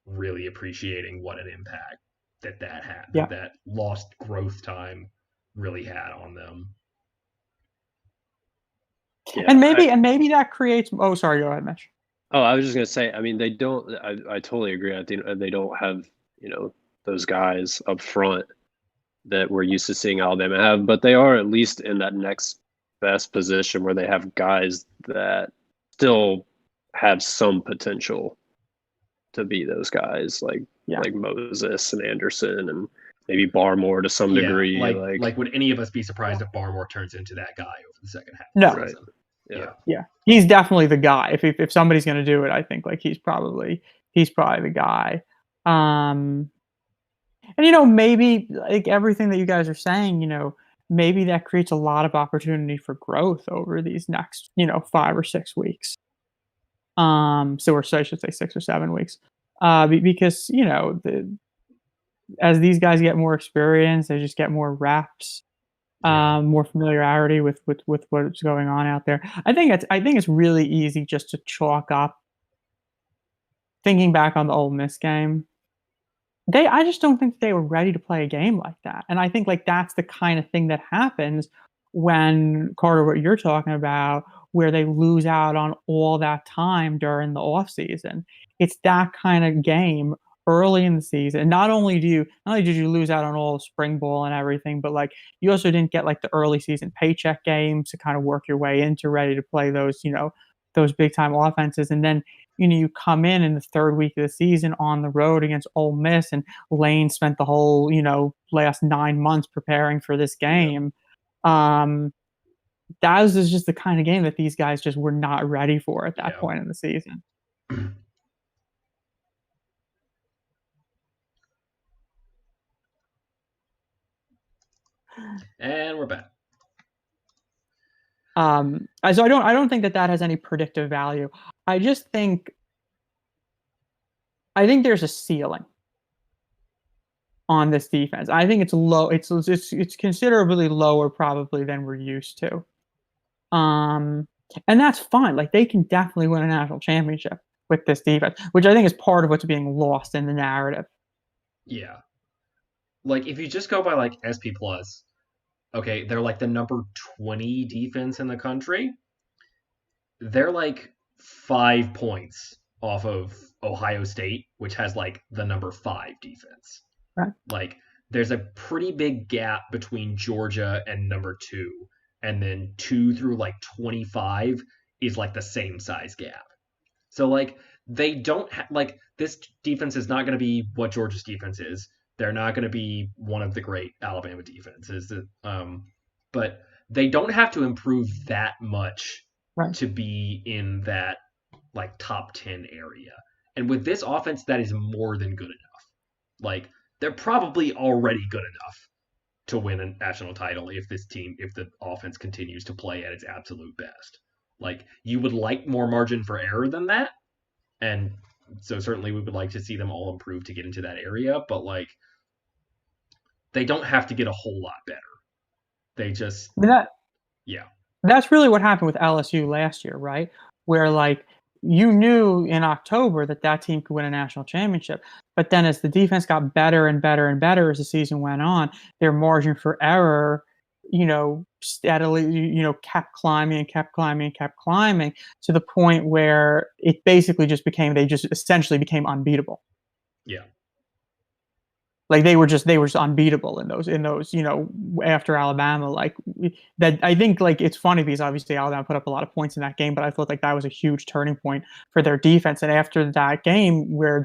really appreciating what an impact that had, that lost growth time really had on them. Yeah, and maybe that creates. Oh, sorry, go ahead, Mitch. Oh, I was just gonna say. I mean, they don't. I totally agree. I think they don't have those guys up front that we're used to seeing Alabama have, but they are at least in that next best position where they have guys that still have some potential to be those guys, like Moses and Anderson and maybe Barmore to some degree. Like, would any of us be surprised if Barmore turns into that guy over the second half? No. Right. Yeah. He's definitely the guy. If somebody's going to do it, I think like he's probably the guy. And maybe like everything that you guys are saying, maybe that creates a lot of opportunity for growth over these next, 5 or 6 weeks. I should say 6 or 7 weeks. Because, as these guys get more experience, they just get more reps. More familiarity with what's going on out there. I think it's really easy just to chalk up. Thinking back on the Ole Miss game, I just don't think they were ready to play a game like that. And I think like that's the kind of thing that happens when, Carter, what you're talking about, where they lose out on all that time during the off season. It's that kind of game early in the season. And not only did you lose out on all the spring ball and everything, but like you also didn't get like the early season paycheck games to kind of work your way into ready to play those, those big time offenses. And then, you come in the third week of the season on the road against Ole Miss, and Lane spent the whole, last 9 months preparing for this game. That was just the kind of game that these guys just were not ready for at that point in the season. And we're back. So I don't think that has any predictive value. I think there's a ceiling on this defense. I think it's low. It's considerably lower probably than we're used to. And that's fine. Like they can definitely win a national championship with this defense, which I think is part of what's being lost in the narrative. Yeah. Like if you just go by like SP Plus, okay, they're like the number 20 defense in the country. They're like 5 points off of Ohio State, which has like the number 5 defense. Right. Like there's a pretty big gap between Georgia and number 2, and then 2 through like 25 is like the same size gap. So like they don't like this defense is not going to be what Georgia's defense is. They're not going to be one of the great Alabama defenses. But they don't have to improve that much to be in that like top 10 area. And with this offense, that is more than good enough. Like they're probably already good enough to win a national title if the offense continues to play at its absolute best. Like you would like more margin for error than that. And so certainly we would like to see them all improve to get into that area, but like they don't have to get a whole lot better. They just That's really what happened with LSU last year, right? Where like you knew in October that team could win a national championship, but then as the defense got better and better and better as the season went on, their margin for error, steadily, kept climbing to the point where it basically they just essentially became unbeatable. Yeah. Like they were just unbeatable in those, after Alabama, like that. I think like it's funny because obviously Alabama put up a lot of points in that game, but I thought like that was a huge turning point for their defense. And after that game where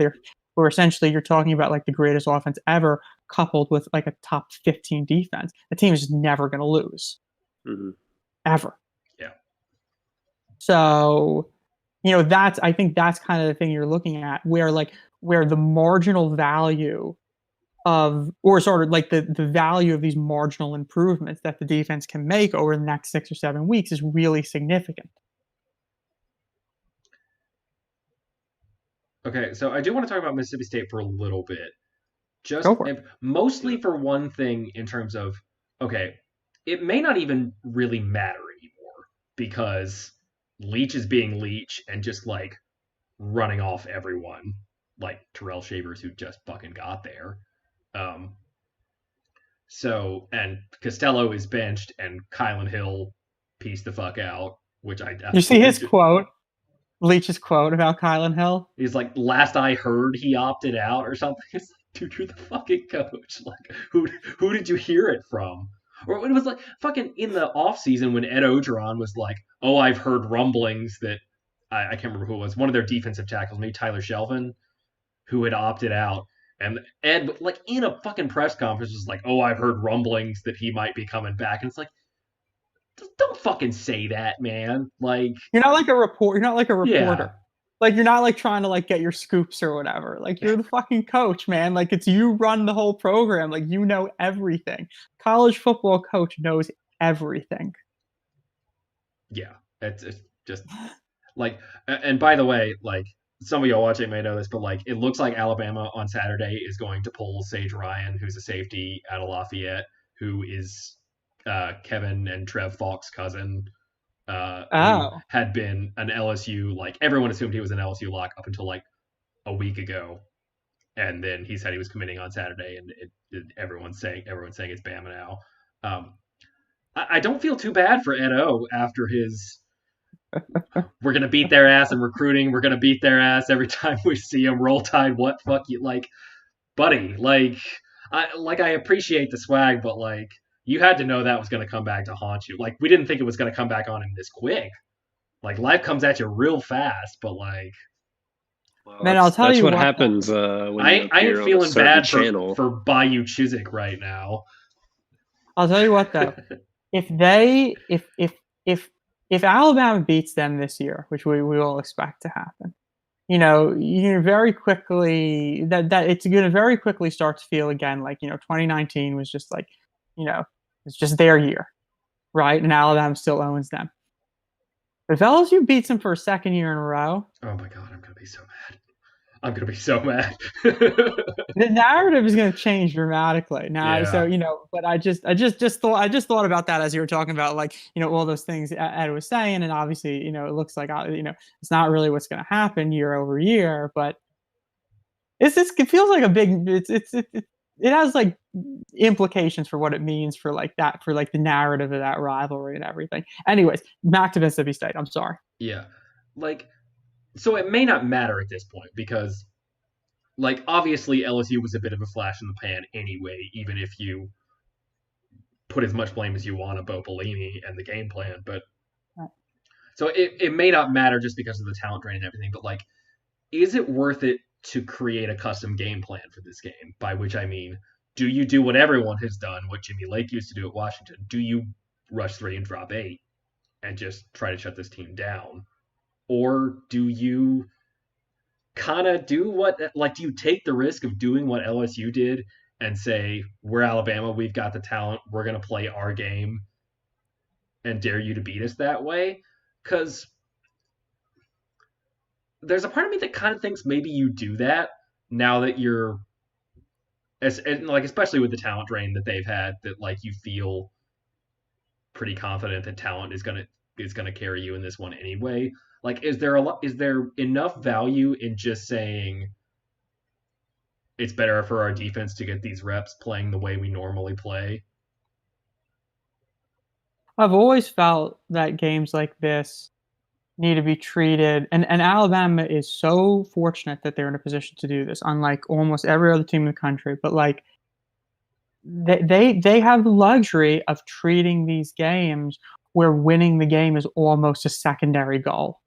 essentially you're talking about like the greatest offense ever coupled with like a top 15 defense, the team is just never going to lose. Mm-hmm. Ever. Yeah. So, I think that's kind of the thing you're looking at where the marginal value or sort of like the value of these marginal improvements that the defense can make over the next 6 or 7 weeks is really significant. Okay, so I do want to talk about Mississippi State for a little bit. Just Go for it. mostly for one thing in terms of, okay, it may not even really matter anymore because Leach is being Leach and just like running off everyone, like Terrell Shavers who just fucking got there. So, and Costello is benched and Kylan Hill pieced the fuck out, which You see his quote, Leach's quote about Kylan Hill? He's like, last I heard, he opted out or something. It's like, dude, you're the fucking coach. Like, who did you hear it from? Or it was like fucking in the off season when Ed Ogeron was like, oh, I've heard rumblings that I can't remember who it was, one of their defensive tackles, maybe Tyler Shelvin, who had opted out. And Ed, like in a fucking press conference, was like, oh, I've heard rumblings that he might be coming back. And it's like, don't fucking say that, man. Like, you're not like a reporter. Yeah. Like, you're not like trying to like get your scoops or whatever. Like, you're the fucking coach, man. Like, it's you run the whole program. Like, you know everything. College football coach knows everything. Yeah, it's just like, and by the way, like some of y'all watching may know this, but like it looks like Alabama on Saturday is going to pull Sage Ryan, who's a safety out of Lafayette, who is Kevin and Trev Falk's cousin, who had been an LSU, like everyone assumed he was an LSU lock up until like a week ago, and then he said he was committing on Saturday, and everyone's saying it's Bama now. I don't feel too bad for Ed O after his we're gonna beat their ass in recruiting, we're gonna beat their ass every time we see them, roll tide, what fuck you, like, buddy, like I appreciate the swag, but like you had to know that was gonna come back to haunt you. Like, we didn't think it was gonna come back on him this quick. Like, life comes at you real fast, but like, well, man, I'll tell you what happens when I ain't feeling bad for Bayou Chiswick right now. I'll tell you what though, if Alabama beats them this year, which we all expect to happen, you know, you're very quickly that it's going to very quickly start to feel again like, you know, 2019 was just like, you know, it's just their year, right? And Alabama still owns them. If LSU beats them for a second year in a row, oh my god, I'm gonna be so mad. I'm gonna be so mad. The narrative is going to change dramatically now. Yeah. So, you know, but I just thought about that as you were talking about, like, you know, all those things Ed was saying, and obviously, you know, it looks like, you know, it's not really what's going to happen year over year, but it feels like a big, it has like implications for what it means for like that, for like the narrative of that rivalry and everything. Anyways, back to Mississippi State. I'm sorry. Yeah, like, so it may not matter at this point because, like, obviously LSU was a bit of a flash in the pan anyway, even if you put as much blame as you want on Bo Pelini and the game plan. But right. So it may not matter just because of the talent drain and everything, but like, is it worth it to create a custom game plan for this game? By which I mean, do you do what everyone has done, what Jimmy Lake used to do at Washington? Do you rush 3 and drop 8 and just try to shut this team down? Or do you kind of do what, like, do you take the risk of doing what LSU did and say, we're Alabama, we've got the talent, we're going to play our game and dare you to beat us that way? Because there's a part of me that kind of thinks maybe you do that now that you're, and like, especially with the talent drain that they've had, that like you feel pretty confident that talent is gonna carry you in this one anyway. Like, is there enough value in just saying it's better for our defense to get these reps playing the way we normally play? I've always felt that games like this need to be treated, and Alabama is so fortunate that they're in a position to do this, unlike almost every other team in the country. But like, they have the luxury of treating these games where winning the game is almost a secondary goal.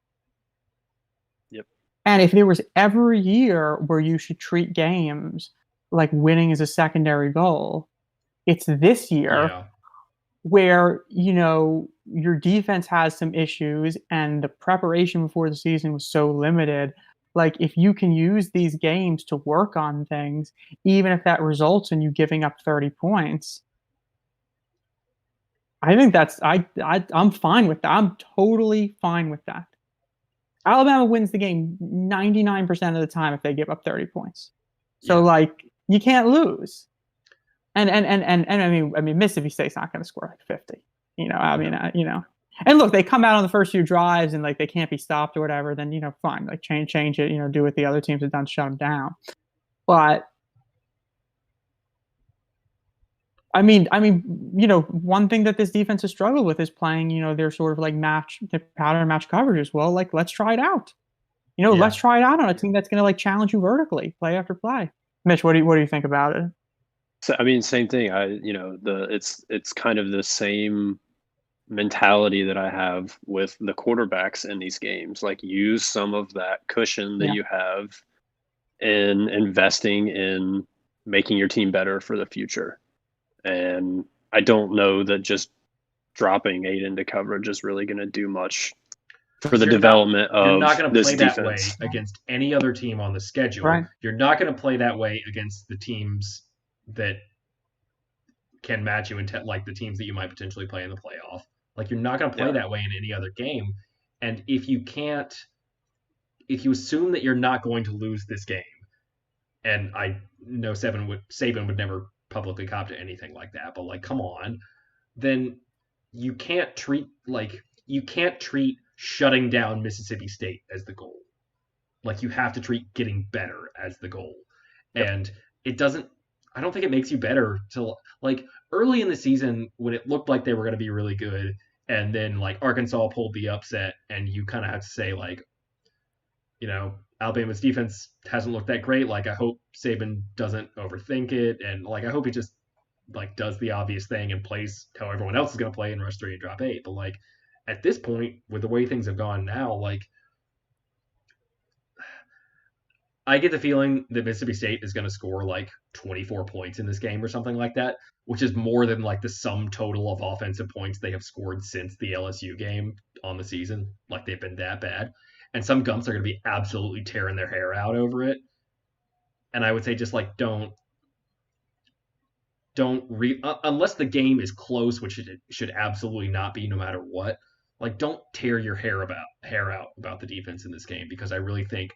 Yep. And if there was ever a year where you should treat games like winning is a secondary goal, it's this year. Yeah. Where, you know, your defense has some issues and the preparation before the season was so limited. like if you can use these games to work on things, even if that results in you giving up 30 points, I think I'm fine with that. I'm totally fine with that. Alabama wins the game 99% of the time if they give up 30 points. So like you can't lose. And I mean Mississippi State's not going to score like 50. And look, they come out on the first few drives and like they can't be stopped or whatever, then fine, like change it, do what the other teams have done, shut them down. But I mean, one thing that this defense has struggled with is playing, their sort of like pattern match coverages. Well, like let's try it out. Let's try it out on a team that's going to like challenge you vertically, play after play. Mitch, what do you think about it? So, I mean, same thing. It's kind of the same mentality that I have with the quarterbacks in these games. Like use some of that cushion that you have in investing in making your team better for the future. And I don't know that just dropping 8 into coverage is really going to do much for the development of this defense. You're not going to play that way against any other team on the schedule. Right. You're not going to play that way against the teams that can match you like the teams that you might potentially play in the playoff. Like you're not going to play that way in any other game. And if you assume that you're not going to lose this game, and I know Saban would never publicly cop to anything like that, but like, come on, then you can't treat shutting down Mississippi State as the goal. Like you have to treat getting better as the goal. And I don't think it makes you better till like early in the season when it looked like they were going to be really good. And then like Arkansas pulled the upset and you kind of have to say like, Alabama's defense hasn't looked that great. Like I hope Saban doesn't overthink it. And like, I hope he just like does the obvious thing and plays how everyone else is going to play and rush 3 and drop 8. But like at this point with the way things have gone now, like I get the feeling that Mississippi State is going to score like 24 points in this game or something like that, which is more than like the sum total of offensive points they have scored since the LSU game on the season. Like they've been that bad. And some gumps are going to be absolutely tearing their hair out over it. And I would say just like unless the game is close, which it should absolutely not be no matter what, like don't tear your hair out about the defense in this game, because I really think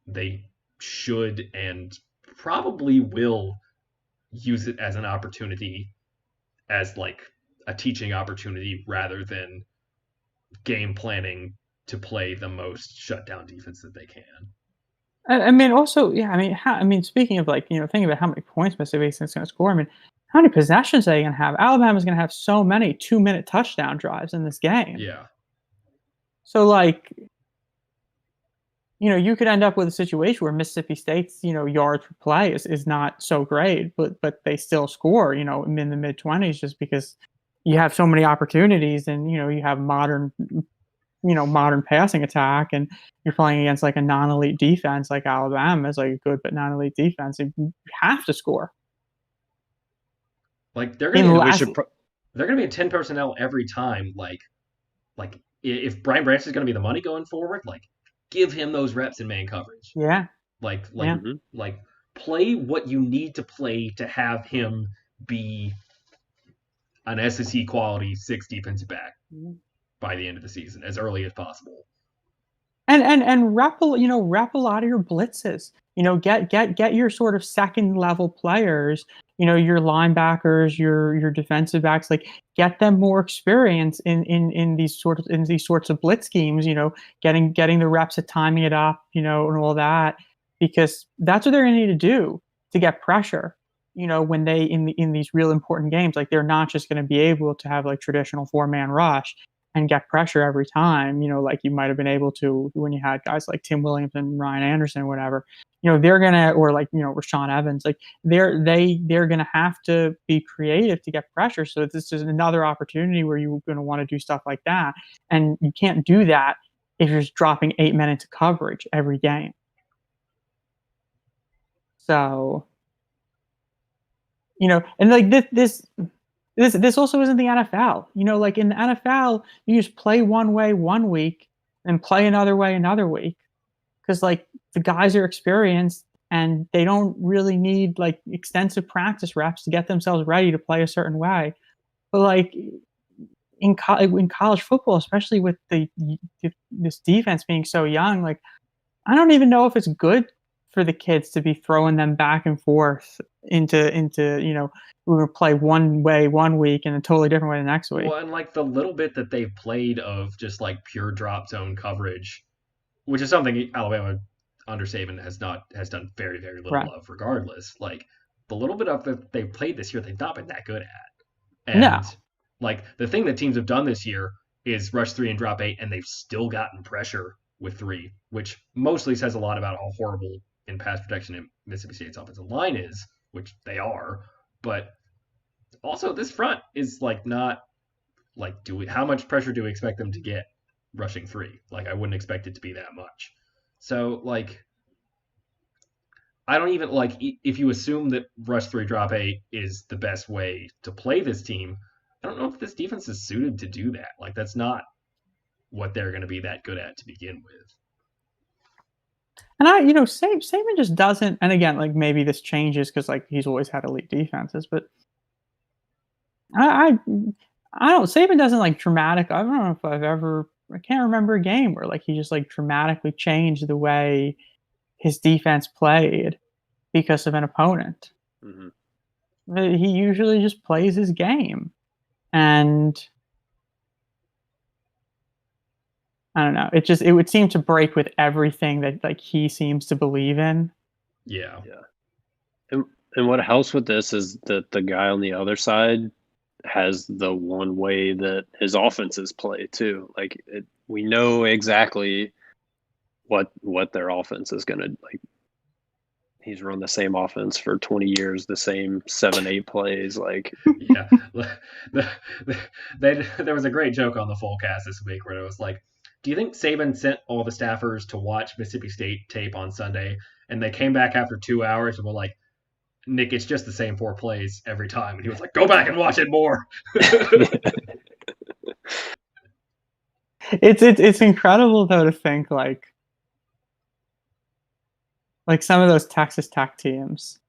they should and probably will use it as an opportunity, as like a teaching opportunity rather than game planning to play the most shutdown defense that they can. I mean, also, speaking of like, thinking about how many points Mississippi State's going to score, I mean, how many possessions are they going to have? Alabama's going to have so many 2-minute touchdown drives in this game. Yeah. So like, you could end up with a situation where Mississippi State's, yards per play is not so great, but they still score, in the mid-20s just because you have so many opportunities and, you have modern passing attack, and you're playing against like a non-elite defense like Alabama is like a good but non-elite defense. And you have to score. Like they're going to be a 10 personnel every time. Like if Brian Branch is going to be the money going forward, like give him those reps in man coverage. Yeah. Like play what you need to play to have him be an SEC quality 6 defensive back by the end of the season, as early as possible. And rep a lot of your blitzes. Get your sort of second level players, your linebackers, your defensive backs, like get them more experience in these sorts of blitz schemes, getting the reps at timing it up, and all that, because that's what they're going to need to do to get pressure. When they in these real important games, like they're not just going to be able to have like traditional 4-man rush and get pressure every time, like you might have been able to when you had guys like Tim Williams and Ryan Anderson, whatever. They're gonna, or like Rashaan Evans, like they're gonna have to be creative to get pressure. So this is another opportunity where you're gonna want to do stuff like that, and you can't do that if you're just dropping 8 men into coverage every game. So, and like this also isn't the NFL. Like in the NFL, you just play one way one week and play another way another week. Because like the guys are experienced and they don't really need like extensive practice reps to get themselves ready to play a certain way. But like in college football, especially with this defense being so young, like I don't even know if it's good for the kids to be throwing them back and forth into we're gonna play one way one week and a totally different way the next week. Well, and like the little bit that they've played of just like pure drop zone coverage, which is something Alabama under Saban has done very, very little Right. of, regardless. Like the little bit of that they've played this year, they've not been that good at. No. And like the thing that teams have done this year is rush 3 and drop 8, and they've still gotten pressure with 3, which mostly says a lot about how horrible in pass protection in Mississippi State's offensive line is, which they are. But also this front is like not like how much pressure do we expect them to get rushing 3? Like I wouldn't expect it to be that much. So like I don't even like if you assume that rush 3 drop 8 is the best way to play this team, I don't know if this defense is suited to do that. Like that's not what they're going to be that good at to begin with. And Saban just doesn't. And again, like maybe this changes because like he's always had elite defenses, but I don't. Saban doesn't like dramatic. I don't know if I can't remember a game where like he just like dramatically changed the way his defense played because of an opponent. Mm-hmm. He usually just plays his game, and I don't know. It would seem to break with everything that like he seems to believe in. Yeah. And what helps with this is that the guy on the other side has the one way that his offenses play too. Like we know exactly what their offense is going to like. He's run the same offense for 20 years, the same 7-8 plays. Like, yeah, there was a great joke on the Fullcast this week where it was like, do you think Saban sent all the staffers to watch Mississippi State tape on Sunday, and they came back after 2 hours and were like, Nick, it's just the same 4 plays every time, and he was like, go back and watch it more. It's incredible though to think like some of those Texas Tech teams,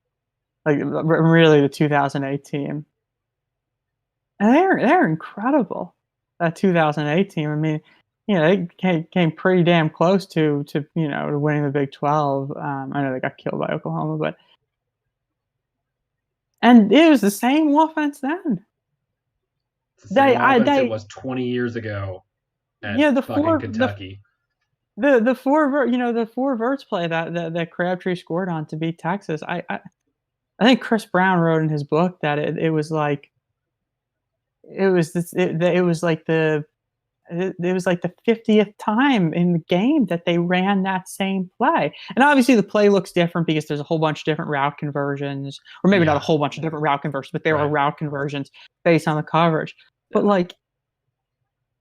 like really the 2008 team, and they're incredible. That 2008 team, I mean, they came pretty damn close to winning the Big 12. I know they got killed by Oklahoma, and it was the same offense then. It's the same offense it was 20 years ago at fucking Kentucky. The four verts play that Crabtree scored on to beat Texas. I think Chris Brown wrote in his book that it was like the 50th time in the game that they ran that same play. And obviously the play looks different because there's a whole bunch of different route conversions, or maybe not a whole bunch of different route conversions, but there are route conversions based on the coverage. But like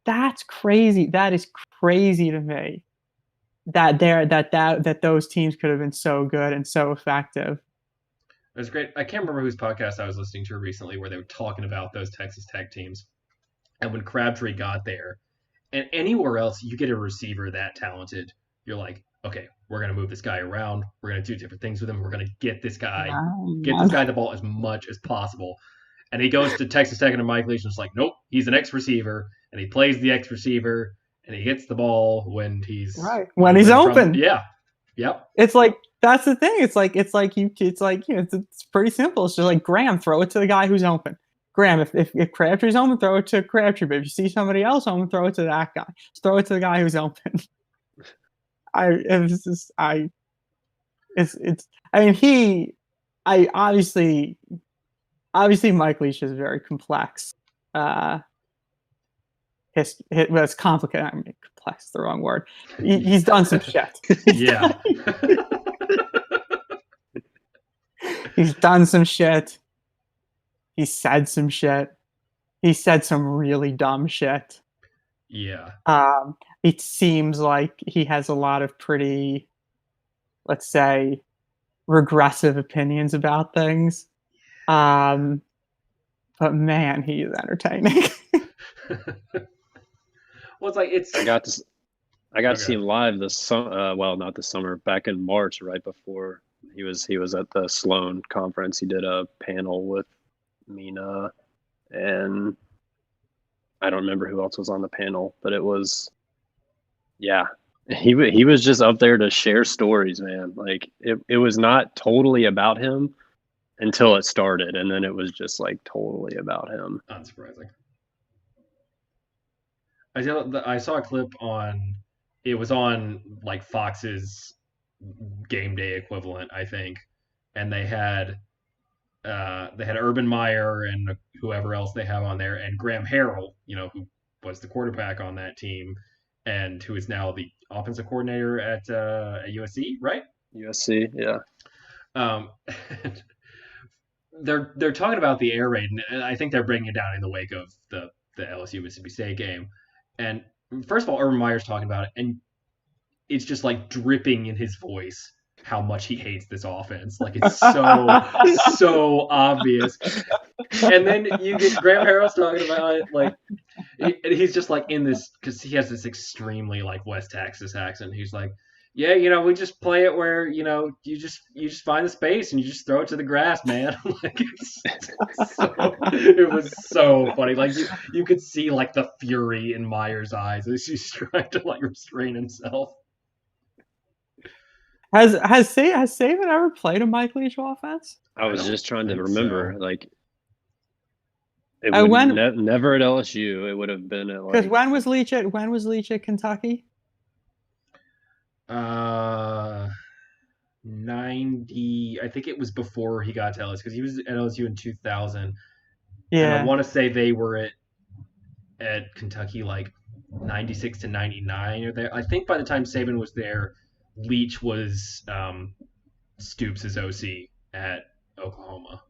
that's crazy. That is crazy to me. That those teams could have been so good and so effective. It was great. I can't remember whose podcast I was listening to recently where they were talking about those Texas Tech teams. And when Crabtree got there, and anywhere else you get a receiver that talented, you're like, okay, we're going to move this guy around. We're going to do different things with him. We're going to get this guy the ball as much as possible. And he goes to Texas Tech and Mike Leach and it's like, nope, he's an X receiver, and he plays the X receiver. And he gets the ball when he's open. Yeah. Yep. It's like that's the thing. It's pretty simple. It's just like Graham, throw it to the guy who's open. Graham, if Crabtree's open, throw it to Crabtree. But if you see somebody else open, throw it to that guy. Just throw it to the guy who's open. Obviously Mike Leach is very complex. It's complicated. I mean, complex is the wrong word. He's done some shit. Yeah. He's done some shit. He said some shit. He said some really dumb shit. Yeah. It seems like he has a lot of pretty, let's say, regressive opinions about things. But man, he is entertaining. Well, it's like I got to see Okay. him live this well, not this summer, back in March, right before he was at the Sloan conference. He did a panel with Mina, and I don't remember who else was on the panel, but it was, yeah, he was just up there to share stories, man. Like it was not totally about him until it started, and then it was just like totally about him. Unsurprising. I saw a clip on. It was on like Fox's game day equivalent, I think, and they had Urban Meyer and whoever else they have on there, and Graham Harrell, who was the quarterback on that team, and who is now the offensive coordinator at USC, right? USC, yeah. Um, they're talking about the air raid, and I think they're bringing it down in the wake of the LSU Mississippi State game. And first of all, Urban Meyer's talking about it, and it's just like dripping in his voice how much he hates this offense. Like it's so obvious. And then you get Graham Harrell's talking about it, like he's just like in this because he has this extremely like West Texas accent. He's like, yeah, we just play it where you just find the space and you just throw it to the grass, man. Like it was so funny. Like you could see like the fury in Meyer's eyes as he's trying to like restrain himself. Has Saban ever played a Mike Leach offense? I was just trying to think remember, so. like it would when never at LSU. It would have been at because like when was Leach at Kentucky? 90. I think it was before he got to LSU because he was at LSU in 2000. And I Yeah. want to say they were at Kentucky like 96 to 99 or there. I think by the time Saban was there, Leach was Stoops' OC at Oklahoma.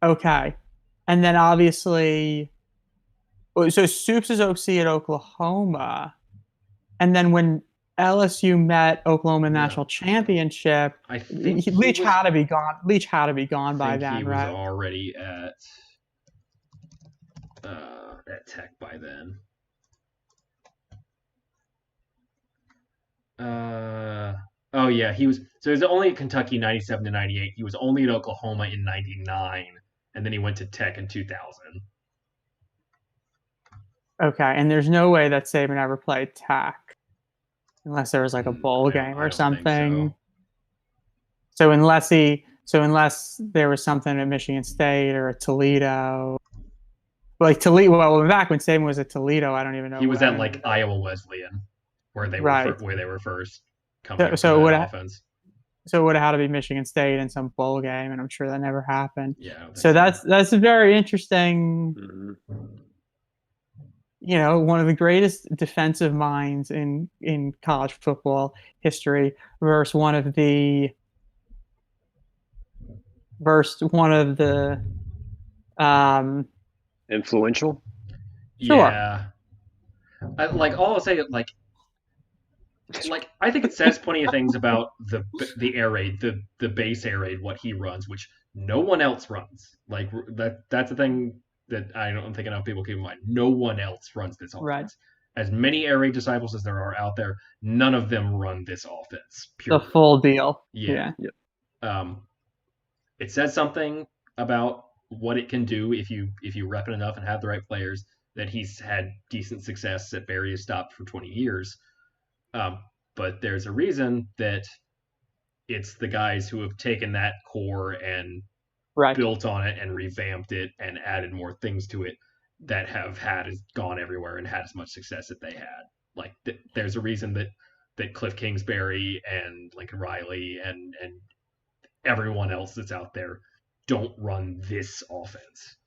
Okay. And then obviously, so Stoops is OC at Oklahoma. And then when LSU met Oklahoma National Championship, I think Leach had to be gone. Leach had to be gone by then, he right? was already at Tech by then. Oh yeah, he was. So he was only at Kentucky 97 to 98. He was only at Oklahoma in 99, and then he went to Tech in 2000. Okay, and there's no way that Saban ever played Tech unless there was like a bowl game or something. So unless there was something at Michigan State or at Toledo, like Toledo. Well, back when Saban was at Toledo, I don't even know. He was at like Iowa Wesleyan, where they were first coming up to that offense. So it would have had to be Michigan State in some bowl game, and I'm sure that never happened. Yeah. So that's a very interesting. Mm-hmm. One of the greatest defensive minds in college football history versus one of the influential. Sure. Yeah. All I'll say, like I think it says plenty of things about the air raid, the base air raid, what he runs, which no one else runs. Like that's the thing that I don't think enough people keep in mind. No one else runs this offense. Right. As many air raid disciples as there are out there, none of them run this offense. The full deal. Yeah. It says something about what it can do if you rep it enough and have the right players, that he's had decent success at various stops for 20 years. But there's a reason that it's the guys who have taken that core and built on it and revamped it and added more things to it that have gone everywhere and had as much success that they had. Like there's a reason that Cliff Kingsbury and Lincoln Riley and everyone else that's out there don't run this offense.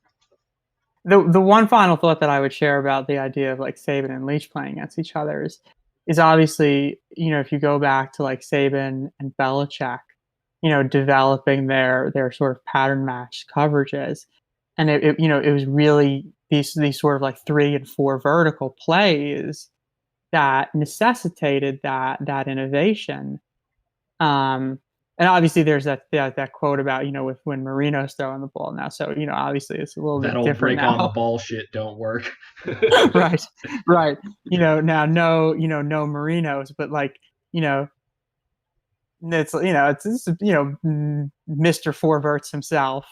The one final thought that I would share about the idea of like Saban and Leach playing against each other is obviously, if you go back to like Saban and Belichick, developing their sort of pattern match coverages. And it was really these sort of like 3 and 4 vertical plays that necessitated that innovation. And obviously there's that quote about, with when Marino's throwing the ball now. So, obviously it's a little That bit old different break on the now. ball shit don't work. Right. Right. Now no, no Marinos, but like, it's Mr. Forverts himself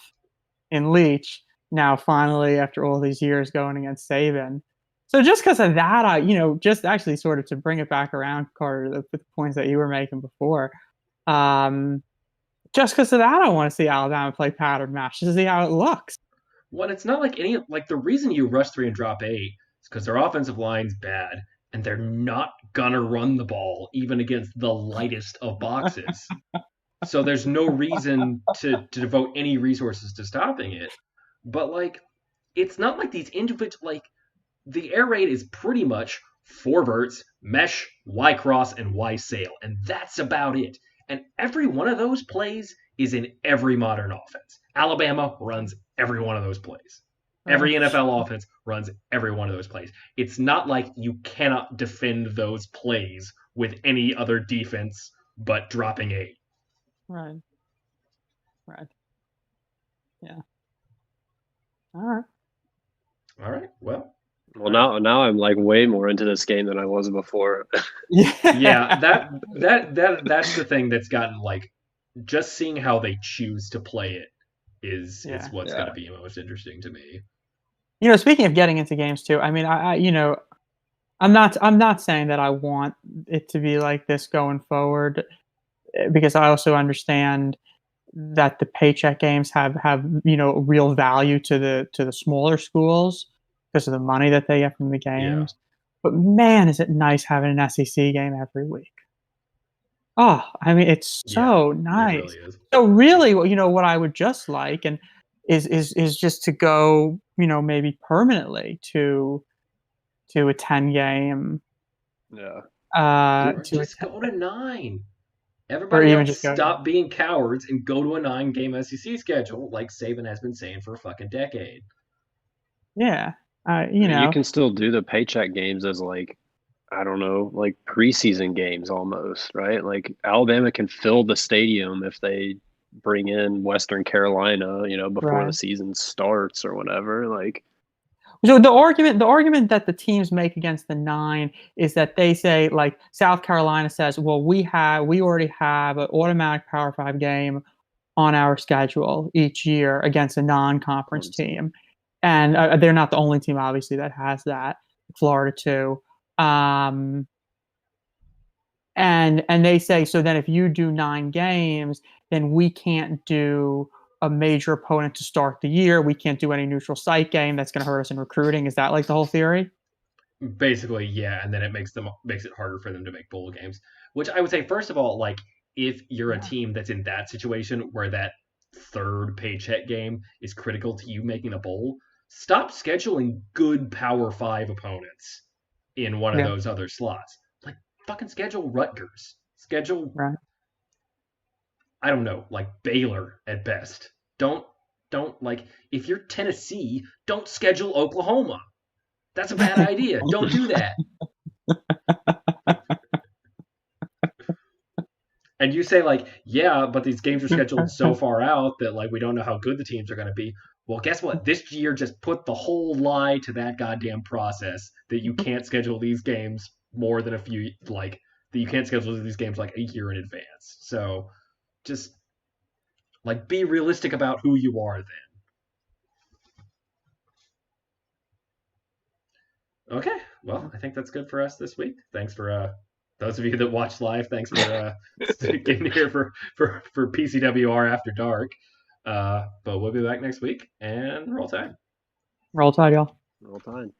in Leach now finally after all these years going against Saban. So just because of that, just actually sort of to bring it back around, Carter, the points that you were making before, um, just because of that, I want to see Alabama play pattern match to see how it looks. Well, it's not like the reason you rush 3 and drop 8 is because their offensive line's bad and they're not gonna run the ball even against the lightest of boxes. So there's no reason to devote any resources to stopping it. But it's not like these individual the air raid is pretty much 4 verts, mesh, Y cross, and Y sail, and that's about it. And every one of those plays is in every modern offense. Alabama runs every one of those plays. Every NFL offense runs every one of those plays. It's not like you cannot defend those plays with any other defense but dropping 8. Right. Yeah. All right. Well, now I'm like way more into this game than I was before. Yeah, that's the thing that's gotten just seeing how they choose to play it is what's going to be most interesting to me. Speaking of getting into games too, I mean, I'm not saying that I want it to be like this going forward, because I also understand that the paycheck games have real value to the smaller schools because of the money that they get from the games. Yeah. But man, is it nice having an SEC game every week. Oh, I mean, it's so nice. It really is. So really, what I would just like is just to go, maybe permanently to a 10 game. Yeah. Just go to 9. Everybody else stop being cowards and go to a 9-game SEC schedule like Saban has been saying for a fucking decade. Yeah. You can still do the paycheck games as I don't know, like preseason games almost, right? Like Alabama can fill the stadium if they bring in Western Carolina, before the season starts or whatever. So the argument that the teams make against the 9 is that they say, like, South Carolina says, well, we already have an automatic Power 5 game on our schedule each year against a non-conference team. And they're not the only team, obviously, that has that. Florida too. And they say, so then if you do 9 games, then we can't do a major opponent to start the year. We can't do any neutral site game that's going to hurt us in recruiting. Is that like the whole theory? Basically, yeah. And then it makes it harder for them to make bowl games, which I would say, first of all, if you're a team that's in that situation where that third paycheck game is critical to you making a bowl, stop scheduling good Power 5 opponents in one of those other slots. Fucking schedule Rutgers. Schedule, I don't know, Baylor at best. Don't if you're Tennessee, don't schedule Oklahoma. That's a bad idea. Don't do that. And you say yeah, but these games are scheduled so far out that we don't know how good the teams are going to be. Well, guess what? This year just put the whole lie to that goddamn process that you can't schedule these games more than a few, that you can't schedule these games a year in advance. So just be realistic about who you are then. Okay, well, I think that's good for us this week. Thanks for those of you that watch live. Thanks for getting here for PCWR After Dark. But we'll be back next week, and roll tide. Roll tide, y'all. Roll tide.